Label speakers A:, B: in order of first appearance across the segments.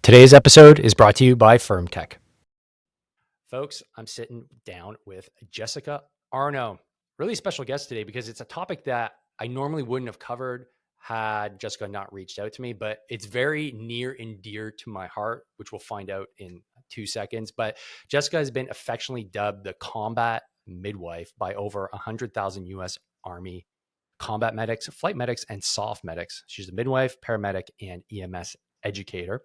A: Today's episode is brought to you by FirmTech. Folks, I'm sitting down with Jessica Arno. Really special guest today because it's a topic that I normally wouldn't have covered had Jessica not reached out to me, but it's very near and dear to my heart, which we'll find out in 2 seconds. But Jessica has been affectionately dubbed the combat midwife by over 100,000 US Army combat medics, flight medics, and soft medics. She's a midwife, paramedic, and EMS educator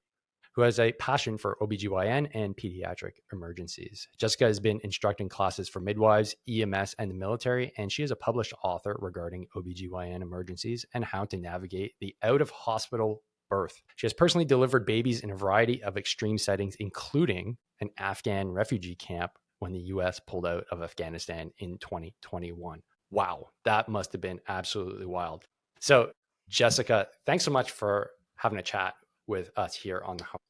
A: who has a passion for OBGYN and pediatric emergencies. Jessica has been instructing classes for midwives, EMS, and the military, and she is a published author regarding OBGYN emergencies and how to navigate the out-of-hospital birth. She has personally delivered babies in a variety of extreme settings, including an Afghan refugee camp when the US pulled out of Afghanistan in 2021. Wow, that must have been absolutely wild. So, Jessica, thanks so much for having a chat with us here on the Hard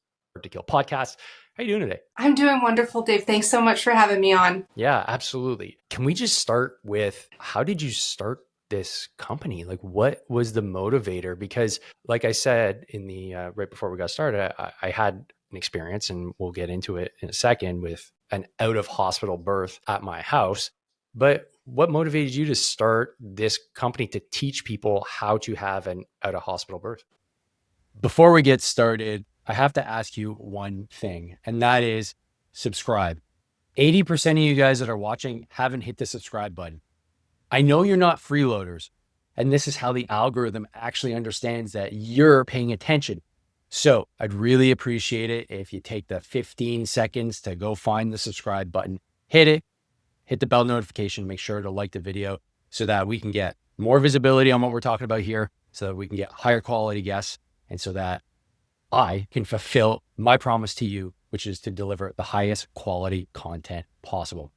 A: to Kill podcast. How are you doing today?
B: I'm doing wonderful, Dave. Thanks so much for having me on.
A: Yeah, absolutely. Can we just start with how did you start this company? Like, what was the motivator? Because, like I said in the right before we got started, I had an experience, and we'll get into it in a second, with an out of hospital birth at my house. But what motivated you to start this company to teach people how to have an out of hospital birth? Before we get started, I have to ask you one thing, and that is subscribe. 80% of you guys that are watching haven't hit the subscribe button. I know you're not freeloaders, and this is how the algorithm actually understands that you're paying attention. So I'd really appreciate it if you take the 15 seconds to go find the subscribe button, hit it, hit the bell notification, make sure to like the video so that we can get more visibility on what we're talking about here, so that we can get higher quality guests, and so that I can fulfill my promise to you, which is to deliver the highest quality content possible.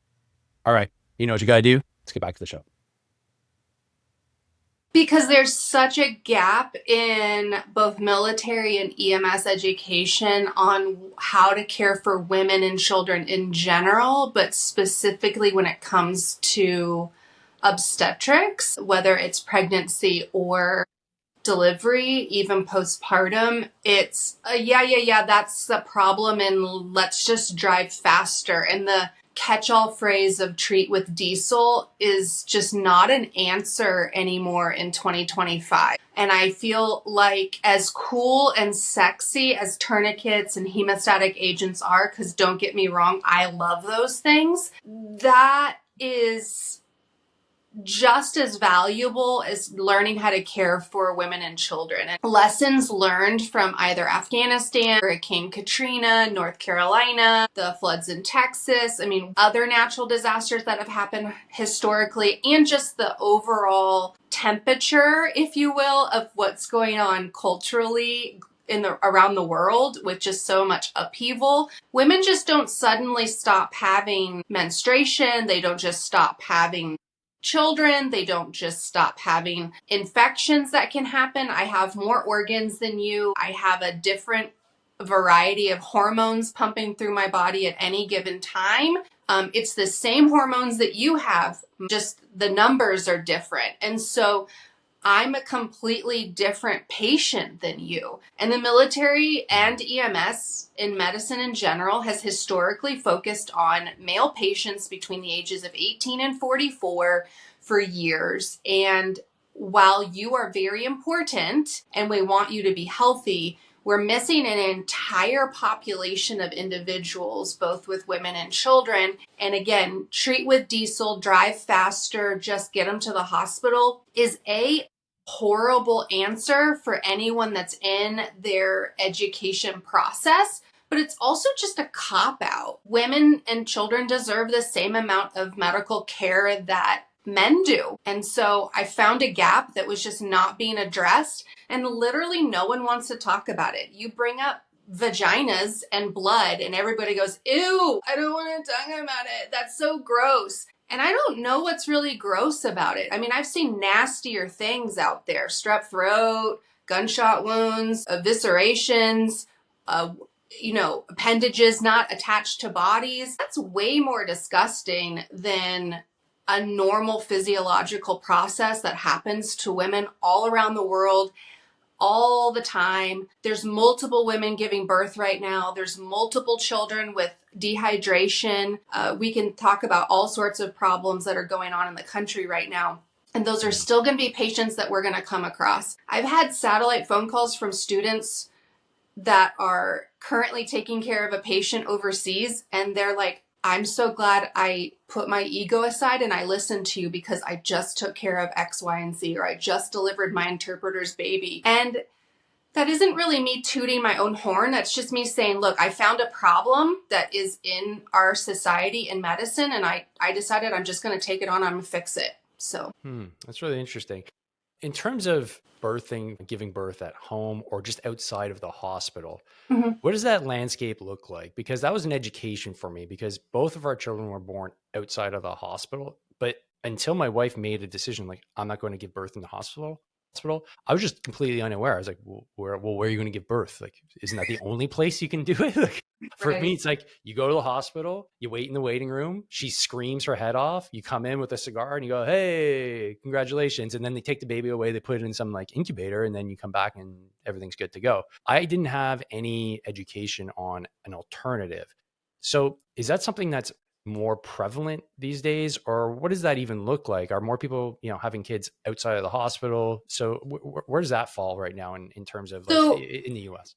A: All right, you know what you got to do? Let's get back to the show.
B: Because there's such a gap in both military and EMS education on how to care for women and children in general, but specifically when it comes to obstetrics, whether it's pregnancy or delivery, even postpartum, it's that's the problem, and let's just drive faster. And the catch-all phrase of treat with diesel is just not an answer anymore in 2025. And I feel like, as cool and sexy as tourniquets and hemostatic agents are, because don't get me wrong, I love those things, that is just as valuable as learning how to care for women and children. And lessons learned from either Afghanistan, Hurricane Katrina, North Carolina, the floods in Texas, other natural disasters that have happened historically, and just the overall temperature, if you will, of what's going on culturally around the world with just so much upheaval. Women just don't suddenly stop having menstruation. They don't just stop having children. They don't just stop having infections that can happen. I have more organs than you. I have a different variety of hormones pumping through my body at any given time. It's the same hormones that you have, just the numbers are different. And so I'm a completely different patient than you. And the military and EMS in medicine in general has historically focused on male patients between the ages of 18 and 44 for years. And while you are very important and we want you to be healthy, we're missing an entire population of individuals, both with women and children. And again, treat with diesel, drive faster, just get them to the hospital is a horrible answer for anyone that's in their education process, but it's also just a cop-out. Women and children deserve the same amount of medical care that men do. And so I found a gap that was just not being addressed, and literally no one wants to talk about it. You bring up vaginas and blood and everybody goes, ew, I don't want to talk about it. That's so gross. And I don't know what's really gross about it. I've seen nastier things out there. Strep throat, gunshot wounds, eviscerations, appendages not attached to bodies. That's way more disgusting than a normal physiological process that happens to women all around the world all the time. There's multiple women giving birth right now. There's multiple children with dehydration. We can talk about all sorts of problems that are going on in the country right now. And those are still going to be patients that we're going to come across. I've had satellite phone calls from students that are currently taking care of a patient overseas, and they're like, I'm so glad I put my ego aside and I listened to you because I just took care of X, Y, and Z, or I just delivered my interpreter's baby. And that isn't really me tooting my own horn. That's just me saying, look, I found a problem that is in our society in medicine, and I decided I'm just going to take it on. I'm going to fix it. So
A: That's really interesting. In terms of birthing, giving birth at home or just outside of the hospital, what does that landscape look like? Because that was an education for me, because both of our children were born outside of the hospital. But until my wife made a decision, like, I'm not going to give birth in the hospital, I was just completely unaware. I was like, well, where are you going to give birth? Like, isn't that the only place you can do it? Like, for me, it's like, you go to the hospital, you wait in the waiting room, she screams her head off, you come in with a cigar and you go, hey, congratulations. And then they take the baby away, they put it in some like incubator, and then you come back and everything's good to go. I didn't have any education on an alternative. So is that something that's more prevalent these days, or what does that even look like? Are more people, having kids outside of the hospital? So where does that fall right now in terms of like in the US?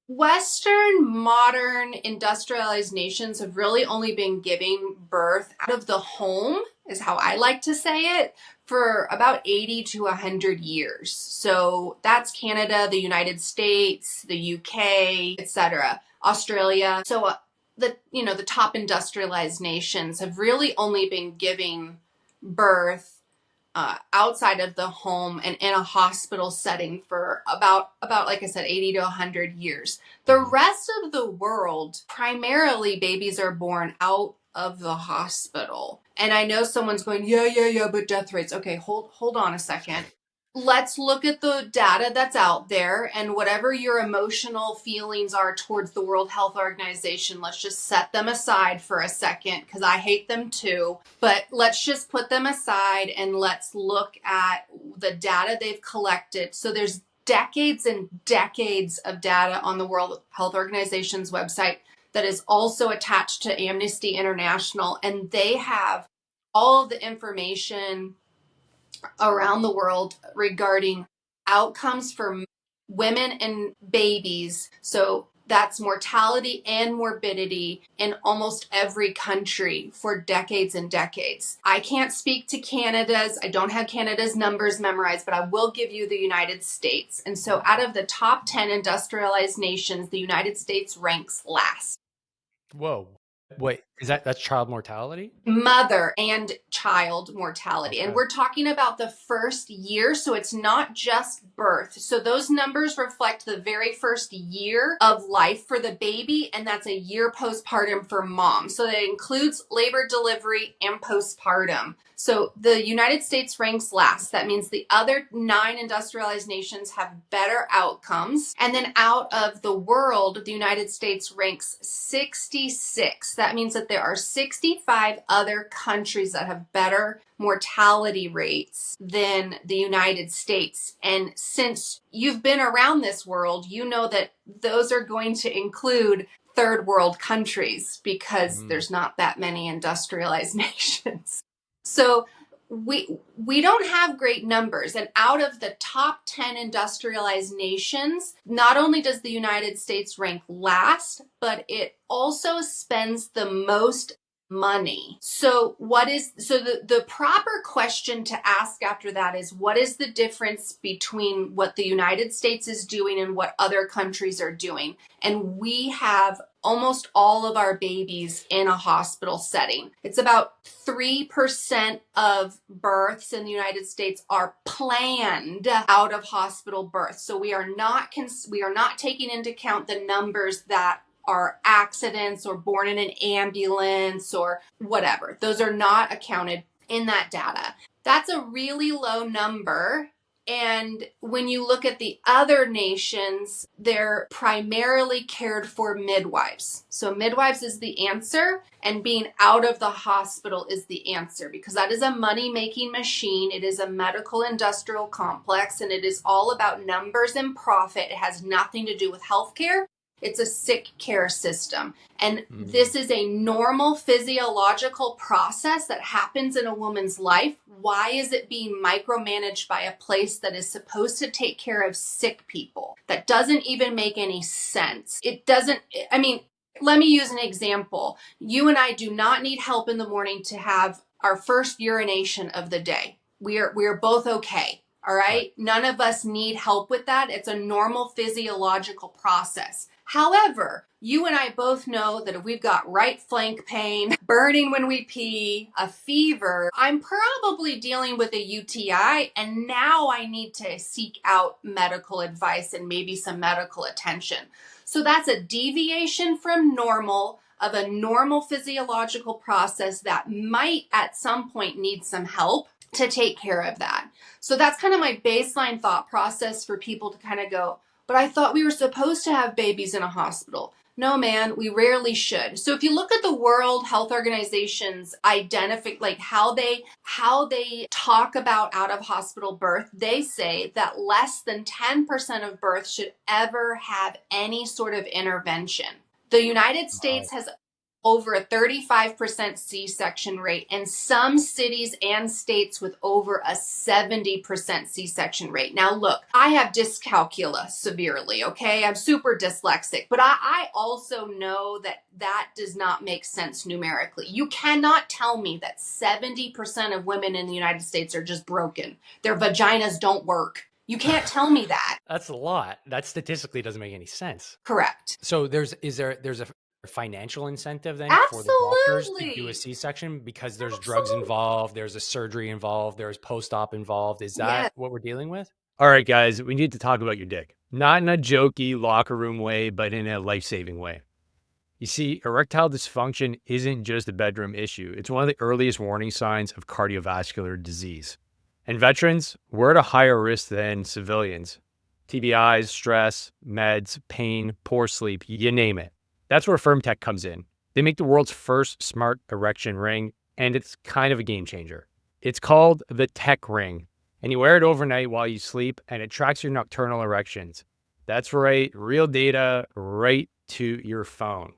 B: Western modern industrialized nations have really only been giving birth out of the home, is how I like to say it, for about 80 to 100 years. So that's Canada, the United States, the UK, etc., Australia. So the top industrialized nations have really only been giving birth outside of the home and in a hospital setting for about like I said, 80 to 100 years. The rest of the world, primarily babies are born out of the hospital. And I know someone's going, yeah, but death rates. Okay, hold on a second. Let's look at the data that's out there, and whatever your emotional feelings are towards the World Health Organization, let's just set them aside for a second, because I hate them too. But let's just put them aside and let's look at the data they've collected. So there's decades and decades of data on the World Health Organization's website that is also attached to Amnesty International, and they have all of the information around the world regarding outcomes for women and babies. So that's mortality and morbidity in almost every country for decades and decades. I can't speak to Canada's. I don't have Canada's numbers memorized, but I will give you the United States. And so out of the top 10 industrialized nations, the United States ranks last.
A: Whoa. Wait, that's child mortality?
B: Mother and child mortality.
A: Okay.
B: And we're talking about the first year, so it's not just birth. So those numbers reflect the very first year of life for the baby, and that's a year postpartum for mom. So that includes labor, delivery, and postpartum. So the United States ranks last. That means the other 9 industrialized nations have better outcomes. And then out of the world, the United States ranks 66. That means that there are 65 other countries that have better mortality rates than the United States. And since you've been around this world, you know that those are going to include third world countries, because there's not that many industrialized nations. So we don't have great numbers. And out of the top 10 industrialized nations, not only does the United States rank last, but it also spends the most money. So the proper question to ask after that is, what is the difference between what the United States is doing and what other countries are doing? And we have almost all of our babies in a hospital setting. It's about 3% of births in the United States are planned out of hospital births. So we are not taking into account the numbers that are accidents or born in an ambulance or whatever. Those are not accounted in that data. That's a really low number And when you look at the other nations, they're primarily cared for midwives. So midwives is the answer, and being out of the hospital is the answer, because that is a money-making machine. It is a medical industrial complex, and it is all about numbers and profit. It has nothing to do with healthcare. It's a sick care system. And this is a normal physiological process that happens in a woman's life. Why is it being micromanaged by a place that is supposed to take care of sick people? That doesn't even make any sense. It doesn't, I mean, let me use an example. You and I do not need help in the morning to have our first urination of the day. We are both okay. All right. None of us need help with that. It's a normal physiological process. However, you and I both know that if we've got right flank pain, burning when we pee, a fever, I'm probably dealing with a UTI, and now I need to seek out medical advice and maybe some medical attention. So that's a deviation from normal, of a normal physiological process that might at some point need some help to take care of that. So that's kind of my baseline thought process for people to kind of go, but I thought we were supposed to have babies in a hospital. No, man, we rarely should. So if you look at the World Health Organization's like how they talk about out of hospital birth, they say that less than 10% of births should ever have any sort of intervention. The United States has over a 35% C-section rate, and some cities and states with over a 70% C-section rate. Now look, I have dyscalculia severely, okay? I'm super dyslexic, but I also know that that does not make sense numerically. You cannot tell me that 70% of women in the United States are just broken. Their vaginas don't work. You can't tell me that.
A: That's a lot. That statistically doesn't make any sense.
B: Correct.
A: So there's a financial incentive then for the doctors to do a
B: Absolutely.
A: C-section because there's drugs
B: Absolutely.
A: involved, there's a surgery involved, there's post-op involved. Is that
B: Yes.
A: what we're dealing with? All right, guys, we need to talk about your dick. Not in a jokey locker room way, but in a life-saving way. You see, erectile dysfunction isn't just a bedroom issue. It's one of the earliest warning signs of cardiovascular disease. And veterans, we're at a higher risk than civilians. TBIs, stress, meds, pain, poor sleep, you name it. That's where FirmTech comes in. They make the world's first smart erection ring, and it's kind of a game changer. It's called the Tech Ring, and you wear it overnight while you sleep, and it tracks your nocturnal erections. That's right, real data right to your phone.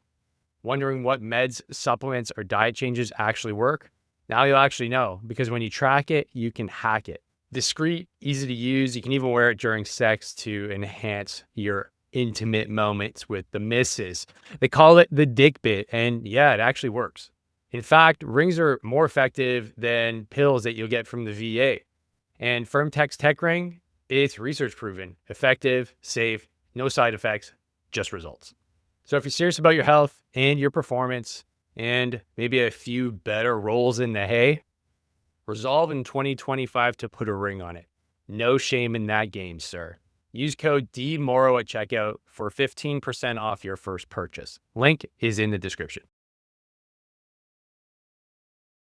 A: Wondering what meds, supplements, or diet changes actually work? Now you'll actually know, because when you track it, you can hack it. Discreet, easy to use. You can even wear it during sex to enhance your intimate moments with the missus. They call it the dick bit, and yeah, it actually works. In fact, rings are more effective than pills that you'll get from the VA. And FirmTech's Tech Ring, it's research proven, effective, safe, no side effects, just results. So if you're serious about your health and your performance and maybe a few better rolls in the hay, resolve in 2025 to put a ring on it. No shame in that game, sir. Use code DMORROW at checkout for 15% off your first purchase. Link is in the description.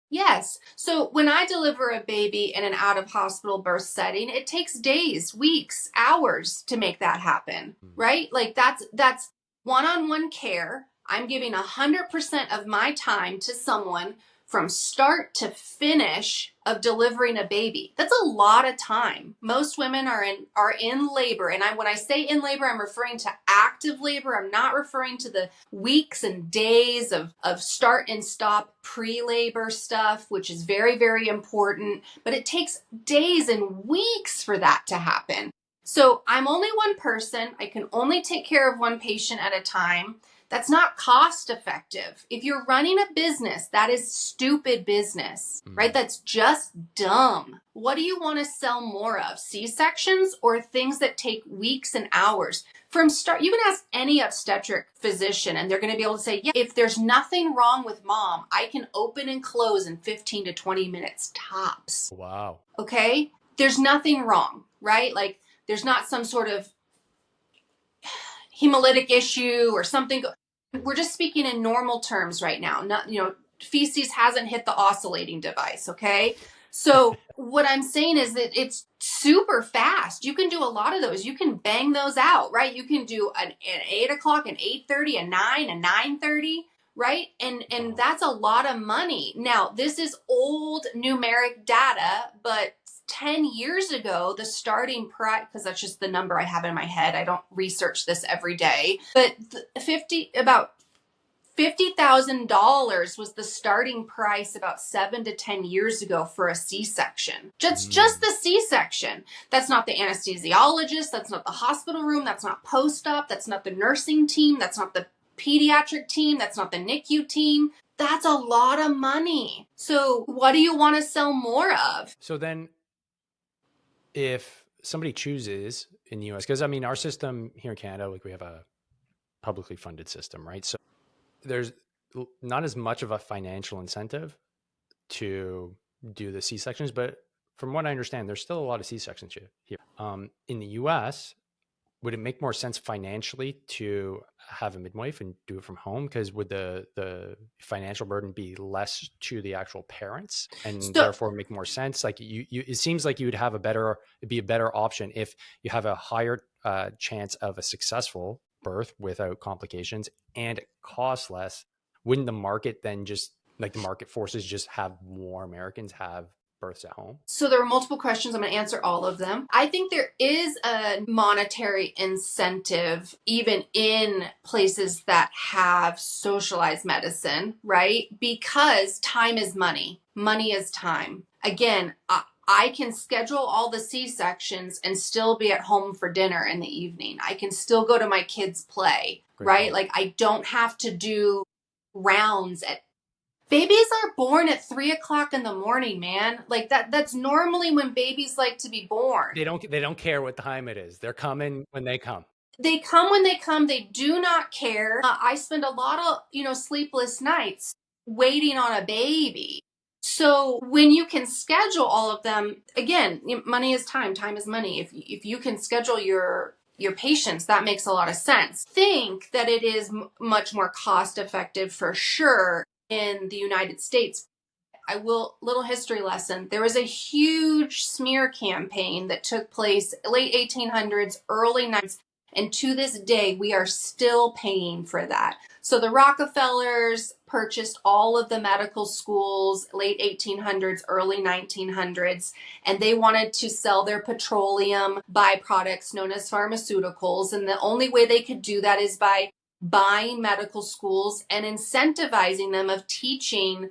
B: Yes. So when I deliver a baby in an out of hospital birth setting, it takes days, weeks, hours to make that happen, right? Like that's one-on-one care. I'm giving 100% of my time to someone from start to finish of delivering a baby. That's a lot of time. Most women are in labor, and when I say in labor, I'm referring to active labor. I'm not referring to the weeks and days of start and stop pre-labor stuff, which is very, very important, but it takes days and weeks for that to happen. So I'm only one person. I can only take care of one patient at a time. That's not cost effective. If you're running a business, that is stupid business, right? That's just dumb. What do you want to sell more of? C-sections or things that take weeks and hours? From start, you can ask any obstetric physician and they're going to be able to say, yeah, if there's nothing wrong with mom, I can open and close in 15 to 20 minutes tops.
A: Wow.
B: Okay? There's nothing wrong, right? Like there's not some sort of hemolytic issue or something. We're just speaking in normal terms right now. Not, feces hasn't hit the oscillating device, okay? So what I'm saying is that it's super fast. You can do a lot of those. You can bang those out, right? You can do an 8 o'clock, an 8:30, a 9, a 9:30, right? And
A: Wow.
B: that's a lot of money. Now, this is old numeric data, but 10 years ago, the starting price, because that's just the number I have in my head. I don't research this every day, but about $50,000 was the starting price about 7 to 10 years ago for a C-section. Just
A: Mm.
B: the C-section. That's not the anesthesiologist. That's not the hospital room. That's not post-op. That's not the nursing team. That's not the pediatric team. That's not the NICU team. That's a lot of money. So what do you want to sell more of?
A: So then, if somebody chooses in the US, because I mean, our system here in Canada, like we have a publicly funded system, right? So there's not as much of a financial incentive to do the C sections, but from what I understand, there's still a lot of C sections here. In the US, would it make more sense financially to have a midwife and do it from home? Because would the financial burden be less to the actual parents and
B: So
A: therefore make more sense? Like it seems like you would have it'd be a better option if you have a higher chance of a successful birth without complications and it costs less. Wouldn't the market then just like the market forces just have more Americans have births at home?
B: So there are multiple questions. I'm going to answer all of them. I think there is a monetary incentive even in places that have socialized medicine, right? Because time is money. Money is time. Again, I can schedule all the C-sections and still be at home for dinner in the evening. I can still go to my kids' play,
A: Great
B: right?
A: point.
B: Like I don't have to do rounds at babies are born at 3 o'clock in the morning, man. Like that's normally when babies like to be born.
A: They don't care what time it is. They're coming when they come.
B: They come when they come. They do not care. I spend a lot of, sleepless nights waiting on a baby. So when you can schedule all of them, again, money is time. Time is money. If you can schedule your patients, that makes a lot of sense. Think that it is much more cost effective for sure in the United States. Little history lesson. There was a huge smear campaign that took place late 1800s, early 1900s, and to this day, we are still paying for that. So the Rockefellers purchased all of the medical schools late 1800s, early 1900s, and they wanted to sell their petroleum byproducts known as pharmaceuticals. And the only way they could do that is by buying medical schools and incentivizing them of teaching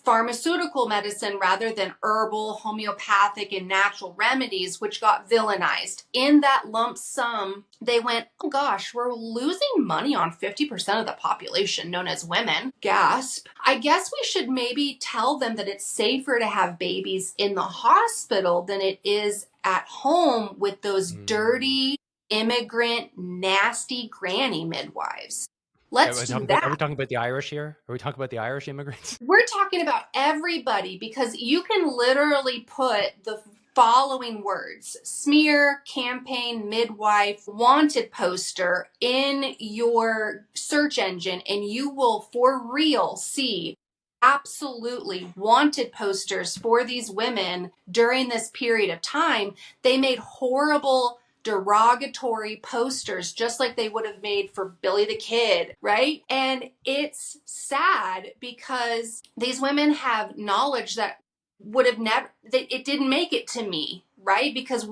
B: pharmaceutical medicine rather than herbal, homeopathic, and natural remedies, which got villainized. In that lump sum, they went, oh gosh, we're losing money on 50% of the population, known as women. Gasp. I guess we should maybe tell them that it's safer to have babies in the hospital than it is at home with those
A: Mm.
B: dirty, immigrant, nasty granny midwives. Let's do
A: Are we
B: that.
A: talking about the Irish here? Are we talking about the Irish immigrants?
B: We're talking about everybody because you can literally put the following words: smear, campaign, midwife, wanted poster in your search engine, and you will for real see absolutely wanted posters for these women during this period of time. They made horrible derogatory posters just like they would have made for Billy the Kid, right? And it's sad because these women have knowledge that would have never, it didn't make it to me, right? Because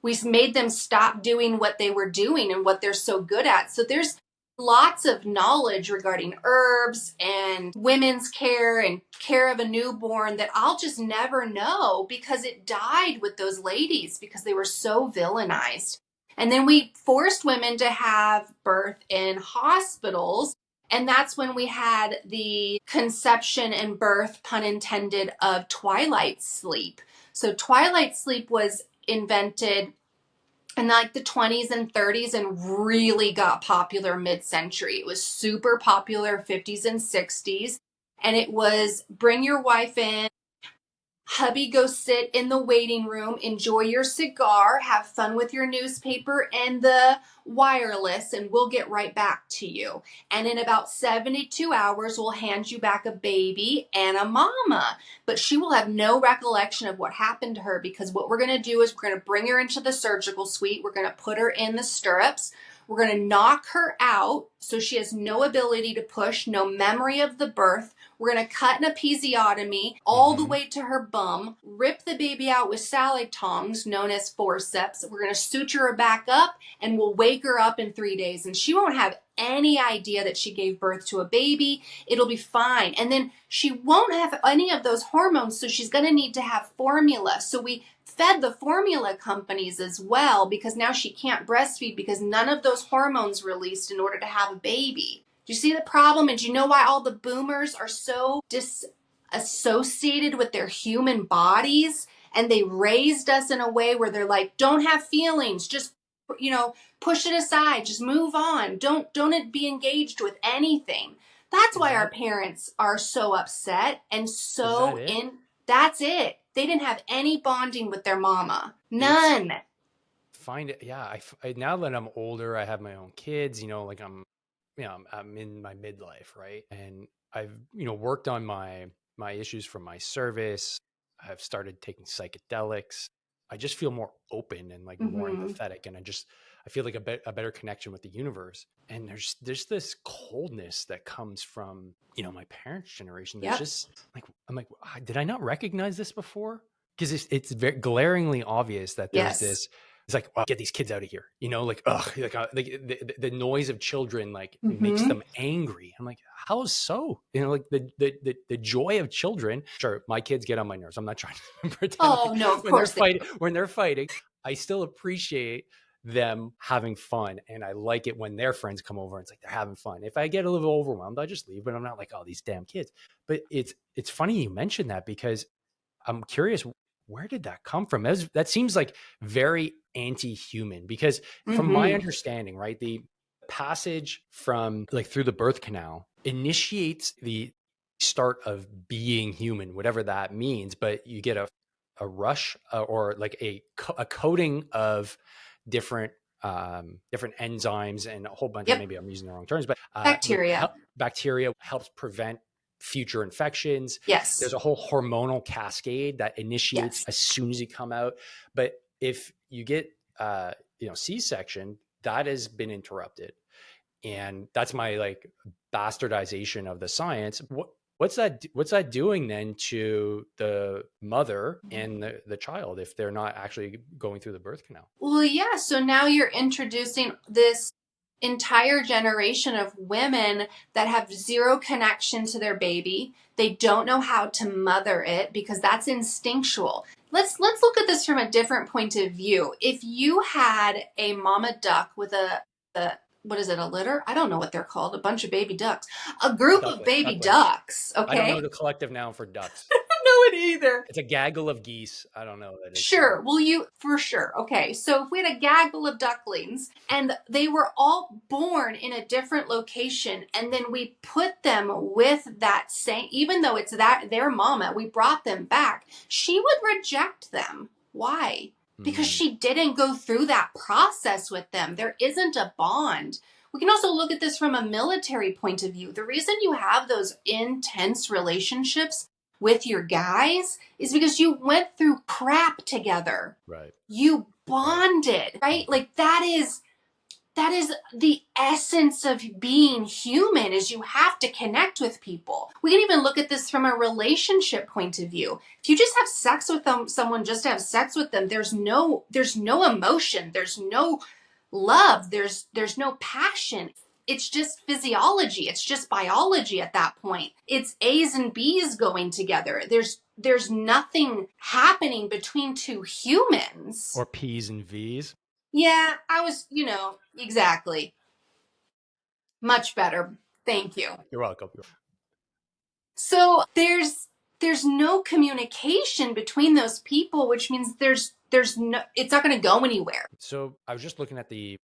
B: we made them stop doing what they were doing and what they're so good at. So there's lots of knowledge regarding herbs and women's care and care of a newborn that I'll just never know because it died with those ladies because they were so villainized. And then we forced women to have birth in hospitals. And that's when we had the conception and birth, pun intended, of twilight sleep. So twilight sleep was invented in like the 20s and 30s and really got popular mid-century. It was super popular 50s and 60s. And it was bring your wife in, Hubby, go sit in the waiting room, enjoy your cigar, have fun with your newspaper and the wireless, and we'll get right back to you. And in about 72 hours, we'll hand you back a baby and a mama. But she will have no recollection of what happened to her, because what we're going to do is we're going to bring her into the surgical suite. We're going to put her in the stirrups. We're going to knock her out so she has no ability to push, no memory of the birth. We're going to cut an episiotomy all the
A: Mm-hmm.
B: way to her bum, rip the baby out with salad tongs known as forceps. We're going to suture her back up, and we'll wake her up in 3 days. And she won't have any idea that she gave birth to a baby. It'll be fine. And then she won't have any of those hormones, so she's going to need to have formula. So we fed the formula companies as well, because now she can't breastfeed because none of those hormones released in order to have a baby. Do you see the problem? And do you know why all the boomers are so disassociated with their human bodies? And they raised us in a way where they're like, don't have feelings, just, push it aside, just move on. Don't be engaged with anything. That's
A: Is
B: why our
A: that
B: parents are so upset and
A: is that
B: so
A: it?
B: in. That's it. They didn't have any bonding with their mama.
A: It's
B: None.
A: find it. Yeah, now that I'm older, I have my own kids. Like I'm in my midlife, right? And I've worked on my issues from my service. I've started taking psychedelics. I just feel more open and like more
B: Mm-hmm.
A: empathetic, and I feel like a better connection with the universe. And there's this coldness that comes from my parents' generation. That's
B: Yep.
A: just like I'm like, did I not recognize this before? Because it's very glaringly obvious that there's
B: Yes.
A: this. It's like, well, get these kids out of here, like, ugh, like the noise of children like makes
B: Mm-hmm.
A: them angry. I'm like, how so? Like the joy of children. Sure, my kids get on my nerves. I'm not trying to pretend
B: Oh
A: like
B: no, of course they do.
A: when they're fighting, I still appreciate them having fun, and I like it when their friends come over and it's like they're having fun. If I get a little overwhelmed, I just leave, but I'm not like, oh, these damn kids. But it's funny you mentioned that, because I'm curious, where did that come from? That seems like very anti-human, because from my
B: Mm-hmm.
A: understanding, right, the passage from like through the birth canal initiates the start of being human, whatever that means. But you get a rush, or like a coating of different different enzymes and a whole bunch of,
B: Yep.
A: maybe I'm using the wrong terms, but
B: Bacteria.
A: bacteria helps prevent future infections.
B: Yes.
A: There's a whole hormonal cascade that initiates
B: Yes.
A: as soon as you come out. But if you get C-section, that has been interrupted, and that's my like bastardization of the science. What's that doing then to the mother and the child if they're not actually going through the birth canal?
B: Well, yeah. So now you're introducing this entire generation of women that have zero connection to their baby. They don't know how to mother it because that's instinctual. Let's look at this from a different point of view. If you had a mama duck with a what is it, a litter? I don't know what they're called, a bunch of baby ducks. A group of baby
A: Ducklings.
B: ducks,
A: I don't
B: okay?
A: know the collective noun for ducks.
B: Know it either.
A: It's a gaggle of geese. I don't know that it's
B: Sure. Well, for sure. Okay. So if we had a gaggle of ducklings and they were all born in a different location, and then we put them with that same, even though it's their mama, we brought them back, she would reject them. Why? Because
A: mm,
B: she didn't go through that process with them. There isn't a bond. We can also look at this from a military point of view. The reason you have those intense relationships with your guys is because you went through crap together.
A: right,
B: You
A: right.
B: bonded, right? Like that is the essence of being human, is you have to connect with people. We can even look at this from a relationship point of view. If you just have sex with someone just to have sex with them, there's no emotion, there's no love, there's no passion. It's just physiology, it's just biology at that point. It's A's and B's going together. There's nothing happening between two humans.
A: Or P's and V's.
B: Yeah, I was, exactly. Much better. Thank you.
A: You're welcome.
B: So there's no communication between those people, which means there's no, it's not going to go anywhere.
A: So I was just looking at the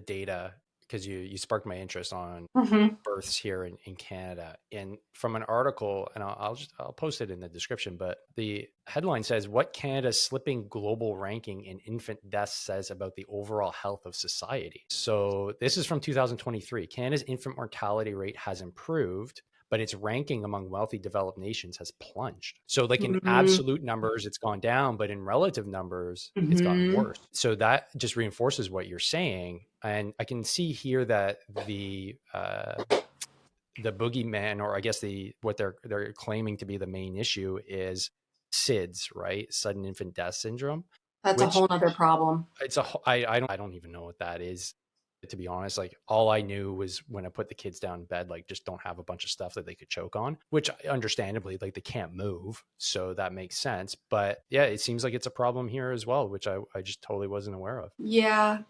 A: data, because you sparked my interest on
B: Mm-hmm.
A: births here in Canada. And from an article, and I'll post it in the description, but the headline says what Canada's slipping global ranking in infant deaths says about the overall health of society. So this is from 2023. Canada's infant mortality rate has improved, but its ranking among wealthy developed nations has plunged. So like in
B: Mm-hmm.
A: absolute numbers, it's gone down, but in relative numbers, it's gotten
B: Mm-hmm.
A: worse. So that just reinforces what you're saying. And I can see here that the boogeyman, or I guess what they're claiming to be the main issue is SIDS, right? Sudden infant death syndrome,
B: That's a
A: which
B: whole nother problem.
A: it's a I don't even know what that is, to be honest. Like all I knew was when I put the kids down in bed, like just don't have a bunch of stuff that they could choke on, which understandably, like they can't move, so that makes sense. But yeah, it seems like it's a problem here as well, which I just totally wasn't aware of.
B: Yeah.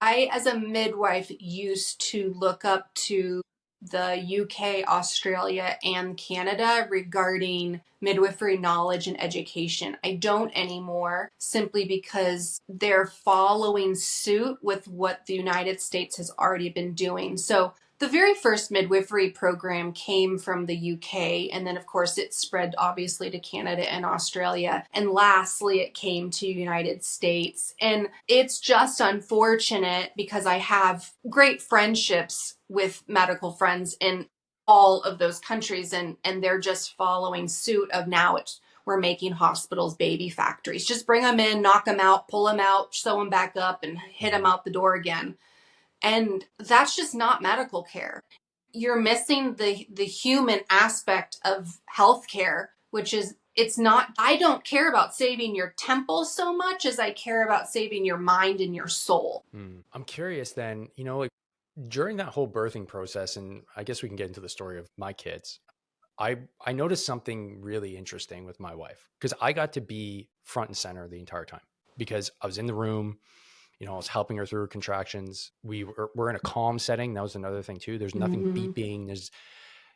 B: I, as a midwife, used to look up to the UK, Australia, and Canada regarding midwifery knowledge and education. I don't anymore simply because they're following suit with what the United States has already been doing. So the very first midwifery program came from the UK, and then, of course, it spread obviously to Canada and Australia. And lastly, it came to United States. And it's just unfortunate because I have great friendships with medical friends in all of those countries, and they're just following suit of now it's we're making hospitals baby factories. Just bring them in, knock them out, pull them out, sew them back up, and hit them
A: Mm-hmm.
B: out the door again. And that's just not medical care. You're missing the human aspect of healthcare, which is it's not I don't care about saving your temple so much as I care about saving your mind and your soul.
A: I'm curious then, like during that whole birthing process, and I guess we can get into the story of my kids. I noticed something really interesting with my wife because I got to be front and center the entire time because I was in the room, I was helping her through her contractions. We're in a calm setting. That was another thing too. There's nothing
B: Mm-hmm.
A: beeping.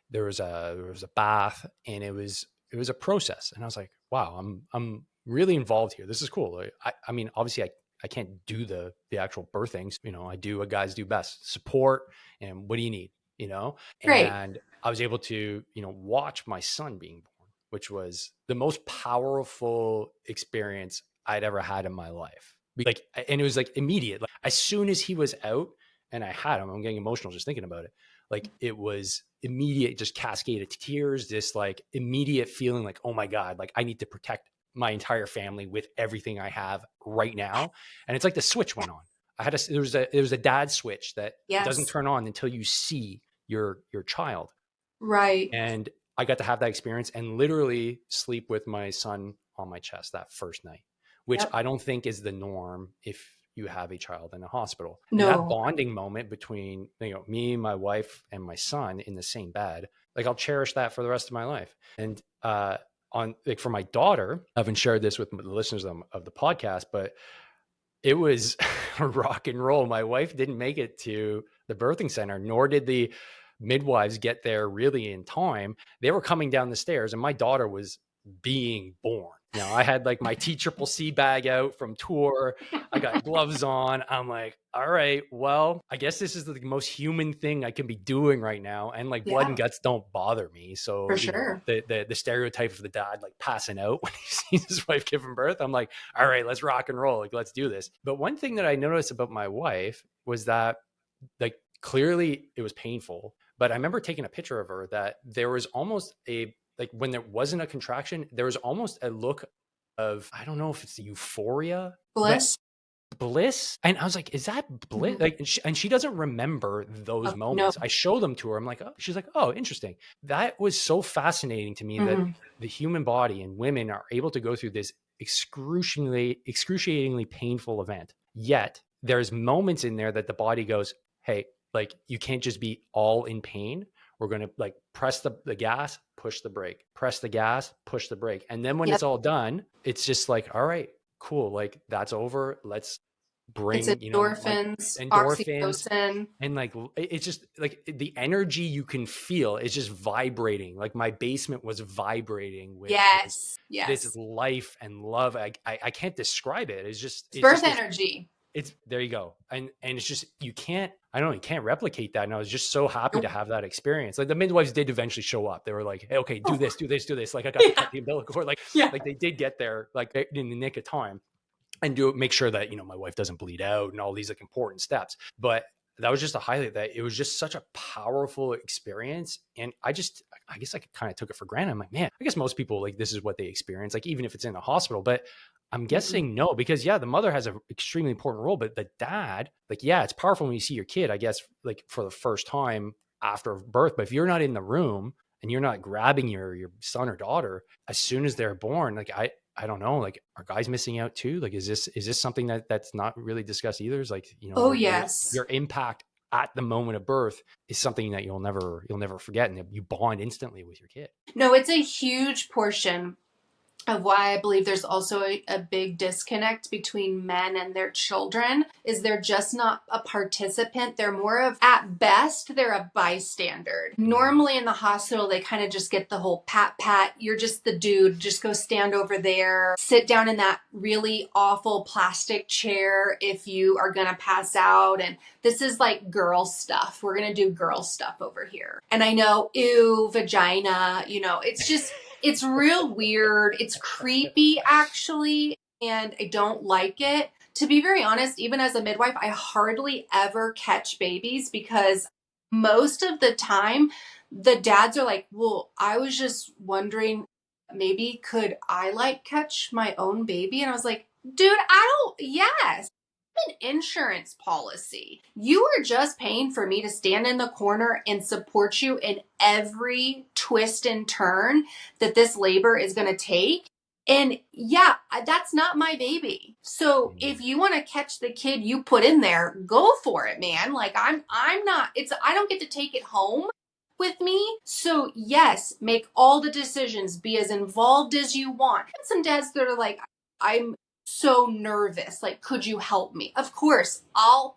A: There was a bath, and it was a process. And I was like, wow, I'm really involved here. This is cool. I mean, obviously I can't do the actual birthings. I do what guys do best: support. And what do you need?
B: Great.
A: And I was able to, watch my son being born, which was the most powerful experience I'd ever had in my life. Like, and it was like immediate. Like as soon as he was out and I had him, I'm getting emotional just thinking about it. Like it was immediate, just cascaded tears, this like immediate feeling like, oh my God, like I need to protect my entire family with everything I have right now. And it's like the switch went on. There was a dad switch that doesn't
B: Yes.
A: turn on until you see your child.
B: Right.
A: And I got to have that experience and literally sleep with my son on my chest that first night, which
B: Yep.
A: I don't think is the norm if you have a child in a hospital. And that
B: No.
A: bonding moment between, me, my wife, and my son in the same bed, like I'll cherish that for the rest of my life. And on like for my daughter, I haven't shared this with the listeners of the podcast, but it was rock and roll. My wife didn't make it to the birthing center, nor did the midwives get there really in time. They were coming down the stairs, and my daughter was being born. I had like my TCCC bag out from tour. I got gloves on. I'm like, all right, well, I guess this is the most human thing I can be doing right now. And like blood and
B: Yeah,
A: guts don't bother me.
B: for
A: So,
B: sure.
A: the stereotype of the dad like passing out when he sees his wife giving birth, I'm like, all right, let's rock and roll. Like, let's do this. But one thing that I noticed about my wife was that like clearly it was painful, but I remember taking a picture of her that there was almost a like when there wasn't a contraction, there was almost a look of I don't know if it's euphoria, but
B: Bliss.
A: bliss. And I was like, is that bliss?
B: Mhm.
A: Like, and she doesn't remember those
B: No.
A: moments. I show them to her. I'm like, oh, she's like, oh, interesting. That was so fascinating to me that
B: Hmm.
A: the human body and women are able to go through this excruciatingly painful event. Yet there's moments in there that the body goes, hey, like you can't just be all in pain. We're going to like press the gas, push the brake, press the gas, push the brake. And then when
B: Yep.
A: it's all done, it's just like, all right, cool. Like that's over. Let's
B: It's
A: bring, like
B: endorphins,
A: endorphins.
B: oxytocin.
A: And like, it's just like the energy you can feel is just vibrating. Like my basement was vibrating with this,
B: Yes.
A: this
B: Yes.
A: life and love. I can't describe it. It's just,
B: It's
A: it's
B: birth
A: just this
B: energy.
A: It's there you go. And it's just, you can't, I don't know, you can't replicate that. And I was just so happy to
B: Nope.
A: have that experience. Like the midwives did eventually show up. They were like, hey, okay, do
B: Oh,
A: this, do this, do this. Like I got to
B: yeah.
A: cut the umbilical cord.
B: Yeah.
A: Like they did get there like in the nick of time, and do it, make sure that, you know, my wife doesn't bleed out and all these like important steps. But that was just a highlight, that it was just such a powerful experience. And I guess I kind of took it for granted. I'm like, man, I guess most people, like, this is what they experience, like, even if it's in a hospital. But I'm
B: Mm-mm.
A: guessing no, because yeah, the mother has an extremely important role, but the dad, like, yeah, it's powerful when you see your kid, I guess, like for the first time after birth. But if you're not in the room and you're not grabbing your son or daughter as soon as they're born, like I don't know, like, are guys missing out too? Like, is this something that's not really discussed either? Is like, you know,
B: Oh,
A: your
B: yes.
A: impact at the moment of birth is something that you'll never forget, and you bond instantly with your kid.
B: No, it's a huge portion of why I believe there's also a big disconnect between men and their children is they're just not a participant. They're more of, at best, they're a bystander.
A: Mm,
B: Normally in the hospital, they kind of just get the whole pat pat. You're just the dude. Just go stand over there. Sit down in that really awful plastic chair if you are going to pass out. And this is like girl stuff. We're going to do girl stuff over here. And I know, ew, vagina, it's just, it's real weird. It's creepy, actually, and I don't like it. To be very honest, even as a midwife, I hardly ever catch babies because most of the time the dads are like, well, I was just wondering, maybe could I like catch my own baby? And I was like, dude, yes, an insurance policy. You are just paying for me to stand in the corner and support you in every twist and turn that this labor is going to take. And yeah, that's not my baby. So if
A: mm,
B: you want to catch the kid you put in there, go for it, man. Like I'm not, I don't get to take it home with me. So yes, make all the decisions, be as involved as you want. And some dads that are like, I'm so nervous. Like, could you help me? Of course, I'll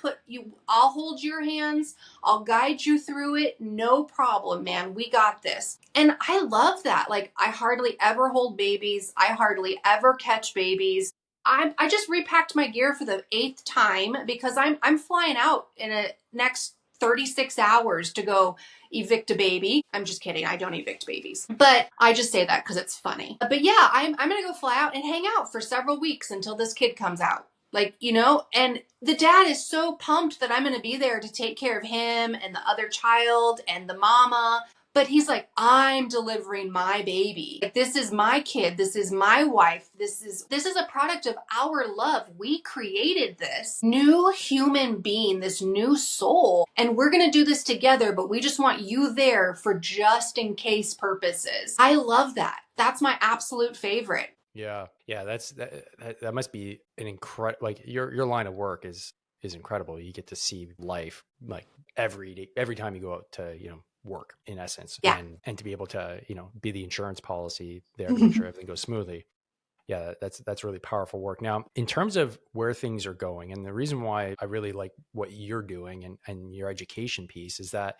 B: hold your hands. I'll guide you through it. No problem, man. We got this. And I love that. Like, I hardly ever hold babies. I hardly ever catch babies. I just repacked my gear for the eighth time because I'm flying out in a next 36 hours to go evict a baby. I'm just kidding. I don't evict babies. But I just say that because it's funny. But yeah, I'm going to go fly out and hang out for several weeks until this kid comes out. Like, and the dad is so pumped that I'm going to be there to take care of him and the other child and the mama. But he's like, I'm delivering my baby. Like, this is my kid. This is my wife. This is a product of our love. We created this new human being, this new soul, and we're going to do this together, but we just want you there for just in case purposes. I love that. That's my absolute favorite.
A: yeah, yeah. That must be an incredible, like, your line of work is incredible. You get to see life like every day, every time you go out to, work, in essence,
B: Yeah.
A: and to be able to, be the insurance policy there to make sure everything goes smoothly. Yeah, that's really powerful work. Now, in terms of where things are going, and the reason why I really like what you're doing, and your education piece, is that,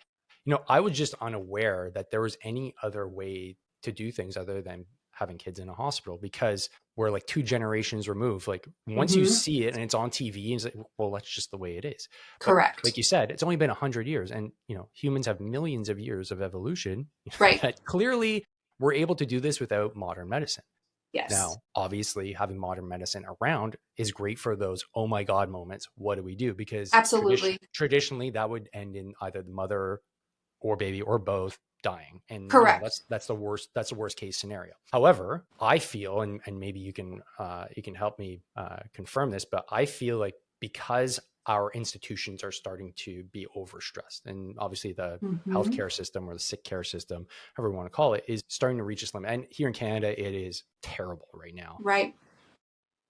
A: I was just unaware that there was any other way to do things other than having kids in a hospital, because we're like two generations removed. Like, once you
B: Hmm.
A: see it and it's on TV, it's like, well, that's just the way it is. But like
B: Correct.
A: you said, it's only been 100 years, and humans have millions of years of evolution
B: Right.
A: that clearly we're able to do this without modern medicine.
B: Yes.
A: Now, obviously, having modern medicine around is great for those oh my god moments. What do we do? Because
B: Absolutely.
A: traditionally, that would end in either the mother or baby or both dying, and
B: Correct.
A: that's the worst case scenario. However, I feel, and maybe you can help me confirm this, but I feel like, because our institutions are starting to be overstressed, and obviously the
B: Hmm.
A: healthcare system, or the sick care system, however you want to call it, is starting to reach its limit. And here in Canada, it is terrible right now.
B: Right.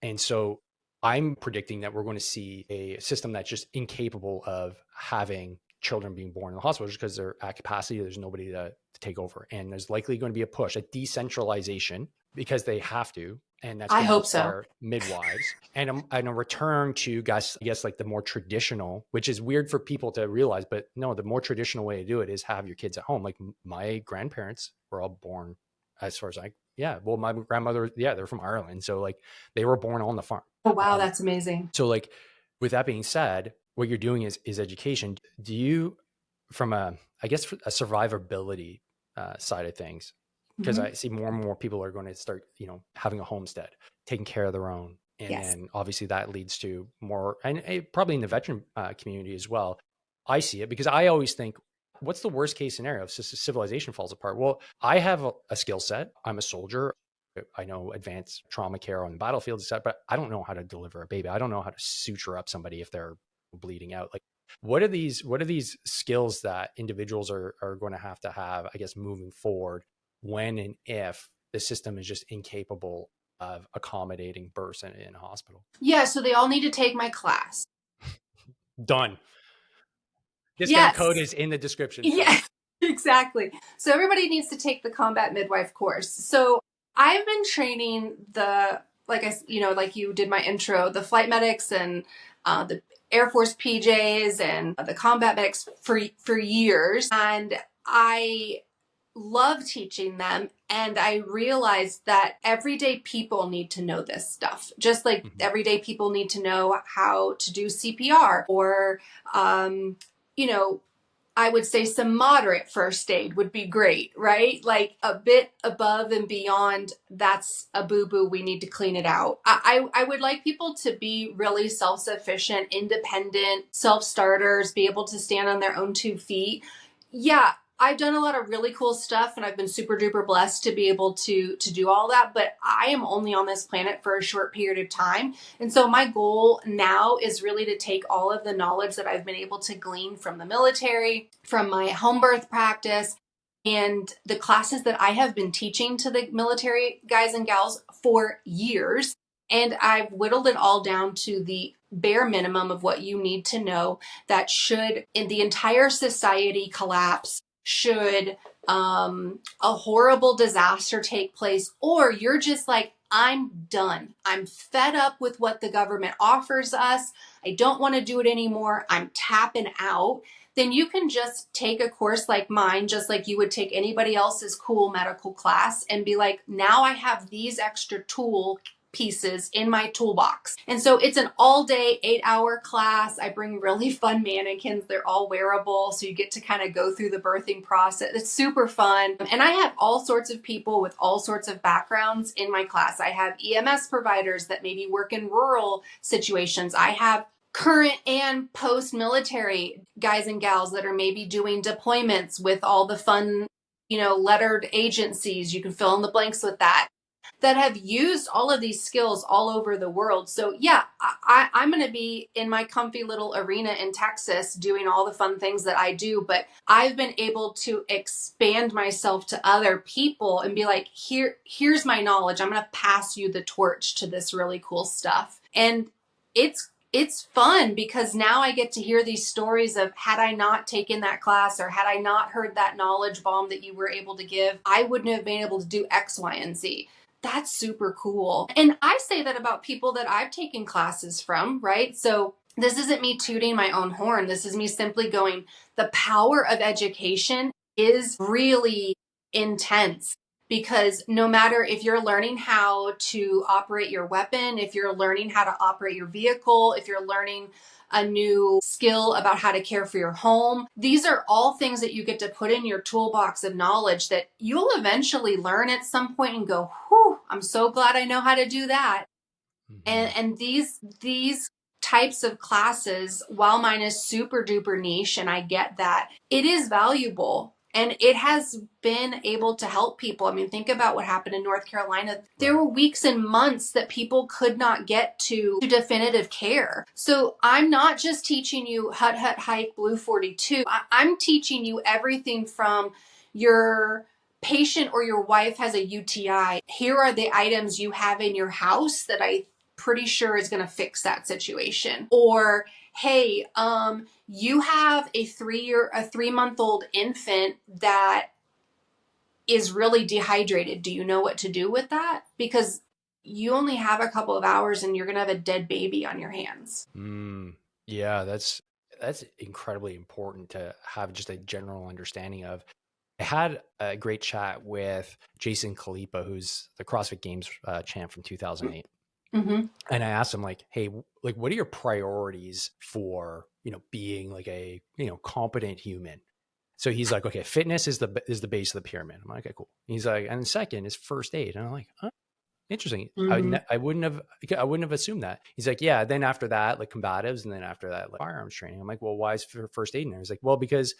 A: And so I'm predicting that we're going to see a system that's just incapable of having children being born in the hospital, just because they're at capacity. There's nobody to take over. And there's likely going to be a push, a decentralization, because they have to. And that's
B: I
A: going to
B: hope so.
A: require midwives, and a return to, guys, I guess, like the more traditional, which is weird for people to realize, but no, the more traditional way to do it is have your kids at home. Like, my grandparents were all born, as far as yeah, well, my grandmother, yeah, they're from Ireland. So, like, they were born on the farm.
B: Oh, wow.
A: Um,
B: That's amazing.
A: so, like, With that being said, what you're doing is education. Do you, from I guess, a survivability side of things, because
B: Mhm.
A: I see more and more people are going to start, having a homestead, taking care of their own. And
B: Yes.
A: then obviously that leads to more, and probably in the veteran community as well. I see it because I always think, what's the worst case scenario if civilization falls apart? Well, I have a skill set. I'm a soldier. I know advanced trauma care on the battlefield, etc., but I don't know how to deliver a baby. I don't know how to suture up somebody if they're bleeding out. Like, what are these skills that individuals are going to have, I guess, moving forward when and if the system is just incapable of accommodating births in a hospital?
B: Yeah, so they all need to take my class.
A: Done. Discount code
B: Yes.
A: is in the description. Done.
B: Yes, exactly. So everybody needs to take the combat midwife course. So I've been training like you did my intro, the flight medics and the Air Force PJs and the combat medics for years, and I love teaching them. And I realized that everyday people need to know this stuff, just like
A: Mhm.
B: everyday people need to know how to do CPR or, um, you know, I would say some moderate first aid would be great, right? Like a bit above and beyond, that's a boo boo. We need to clean it out. I would like people to be really self sufficient, independent, self starters, be able to stand on their own 2 feet. Yeah, I've done a lot of really cool stuff and I've been super duper blessed to be able to do all that, but I am only on this planet for a short period of time. And so my goal now is really to take all of the knowledge that I've been able to glean from the military, from my home birth practice, and the classes that I have been teaching to the military guys and gals for years. And I've whittled it all down to the bare minimum of what you need to know that should in the entire society collapse, should a horrible disaster take place, or you're just like, I'm done. I'm fed up with what the government offers us. I don't want to do it anymore. I'm tapping out. Then you can just take a course like mine, just like you would take anybody else's cool medical class, and be like, now I have these extra tool pieces in my toolbox. And so it's an all day 8-hour class. I bring really fun mannequins. They're all wearable. So you get to kind of go through the birthing process. It's super fun. And I have all sorts of people with all sorts of backgrounds in my class. I have EMS providers that maybe work in rural situations. I have current and post military guys and gals that are maybe doing deployments with all the fun, lettered agencies. You can fill in the blanks with that have used all of these skills all over the world. So yeah, I'm going to be in my comfy little arena in Texas doing all the fun things that I do, but I've been able to expand myself to other people and be like, here's my knowledge. I'm going to pass you the torch to this really cool stuff. And it's fun because now I get to hear these stories of, had I not taken that class or had I not heard that knowledge bomb that you were able to give, I wouldn't have been able to do X, Y, and Z. That's super cool. And I say that about people that I've taken classes from, right? So this isn't me tooting my own horn. This is me simply going, the power of education is really intense, because no matter if you're learning how to operate your weapon, if you're learning how to operate your vehicle, if you're learning a new skill about how to care for your home, these are all things that you get to put in your toolbox of knowledge that you'll eventually learn at some point and go, whew, I'm so glad I know how to do that.
A: Mhm.
B: And these types of classes, while mine is super duper niche and I get that, it is valuable and it has been able to help people. I mean, think about what happened in North Carolina. There
A: Right.
B: were weeks and months that people could not get to definitive care. So I'm not just teaching you hut hut hike blue 42. I'm teaching you everything from your patient or your wife has a UTI. Here are the items you have in your house that I pretty sure is going to fix that situation. Or, hey, you have a 3-month old infant that is really dehydrated. Do you know what to do with that? Because you only have a couple of hours and you're going to have a dead baby on your hands.
A: Mm, yeah, that's incredibly important to have just a general understanding of. I had a great chat with Jason Khalipa, who's the CrossFit Games champ from 2008.
B: Mm-hmm.
A: And I asked him like, hey, like, what are your priorities for, being like a, competent human? So he's like, okay, fitness is the base of the pyramid. I'm like, okay, cool. He's like, and second is first aid. And I'm like, oh, interesting.
B: Mm-hmm.
A: I wouldn't have assumed that. He's like, yeah. Then after that, like combatives, and then after that, like firearms training. I'm like, well, why is first aid in there? He's like, well, because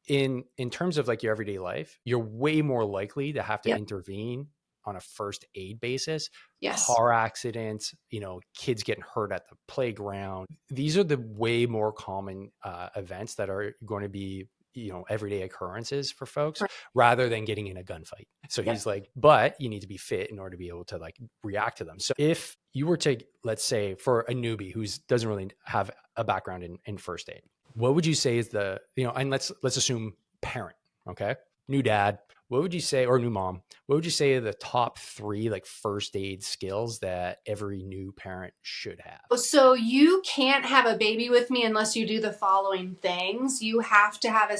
A: in terms of like your everyday life, you're way more likely to have to
B: Yep.
A: intervene on a first aid basis.
B: Yes.
A: Car accidents, kids getting hurt at the playground. These are the way more common events that are going to be everyday occurrences for folks
B: Right.
A: rather than getting in a gunfight. So
B: Yep.
A: he's like, but you need to be fit in order to be able to like react to them. So if you were to, let's say, for a newbie who doesn't really have a background in first aid, what would you say is and let's assume parent, okay, new dad, what would you say, or new mom, what would you say are the top three like first aid skills that every new parent should have?
B: So you can't have a baby with me unless you do the following things. You have to have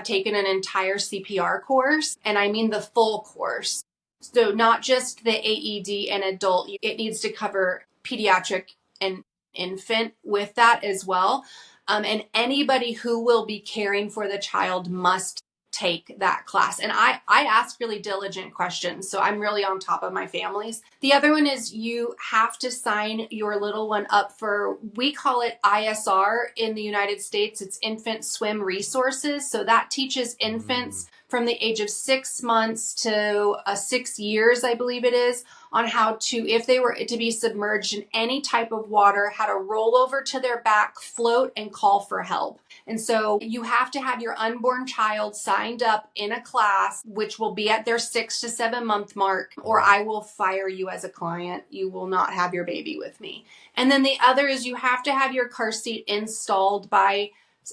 B: taken an entire CPR course, and I mean the full course. So not just the AED and adult, it needs to cover pediatric and infant with that as well. And anybody who will be caring for the child must take that class. And I ask really diligent questions. So I'm really on top of my families. The other one is you have to sign your little one up for, we call it ISR in the United States. It's Infant Swim Resources. So that teaches
A: Mm,
B: infants from the age of 6 months to 6 years, I believe it is, on how to, if they were to be submerged in any type of water, how to roll over to their back, float, and call for help. And so you have to have your unborn child signed up in a class, which will be at their 6 to 7 month mark, or
A: mm,
B: I will fire you as a client. You will not have your baby with me. And then the other is you have to have your car seat installed by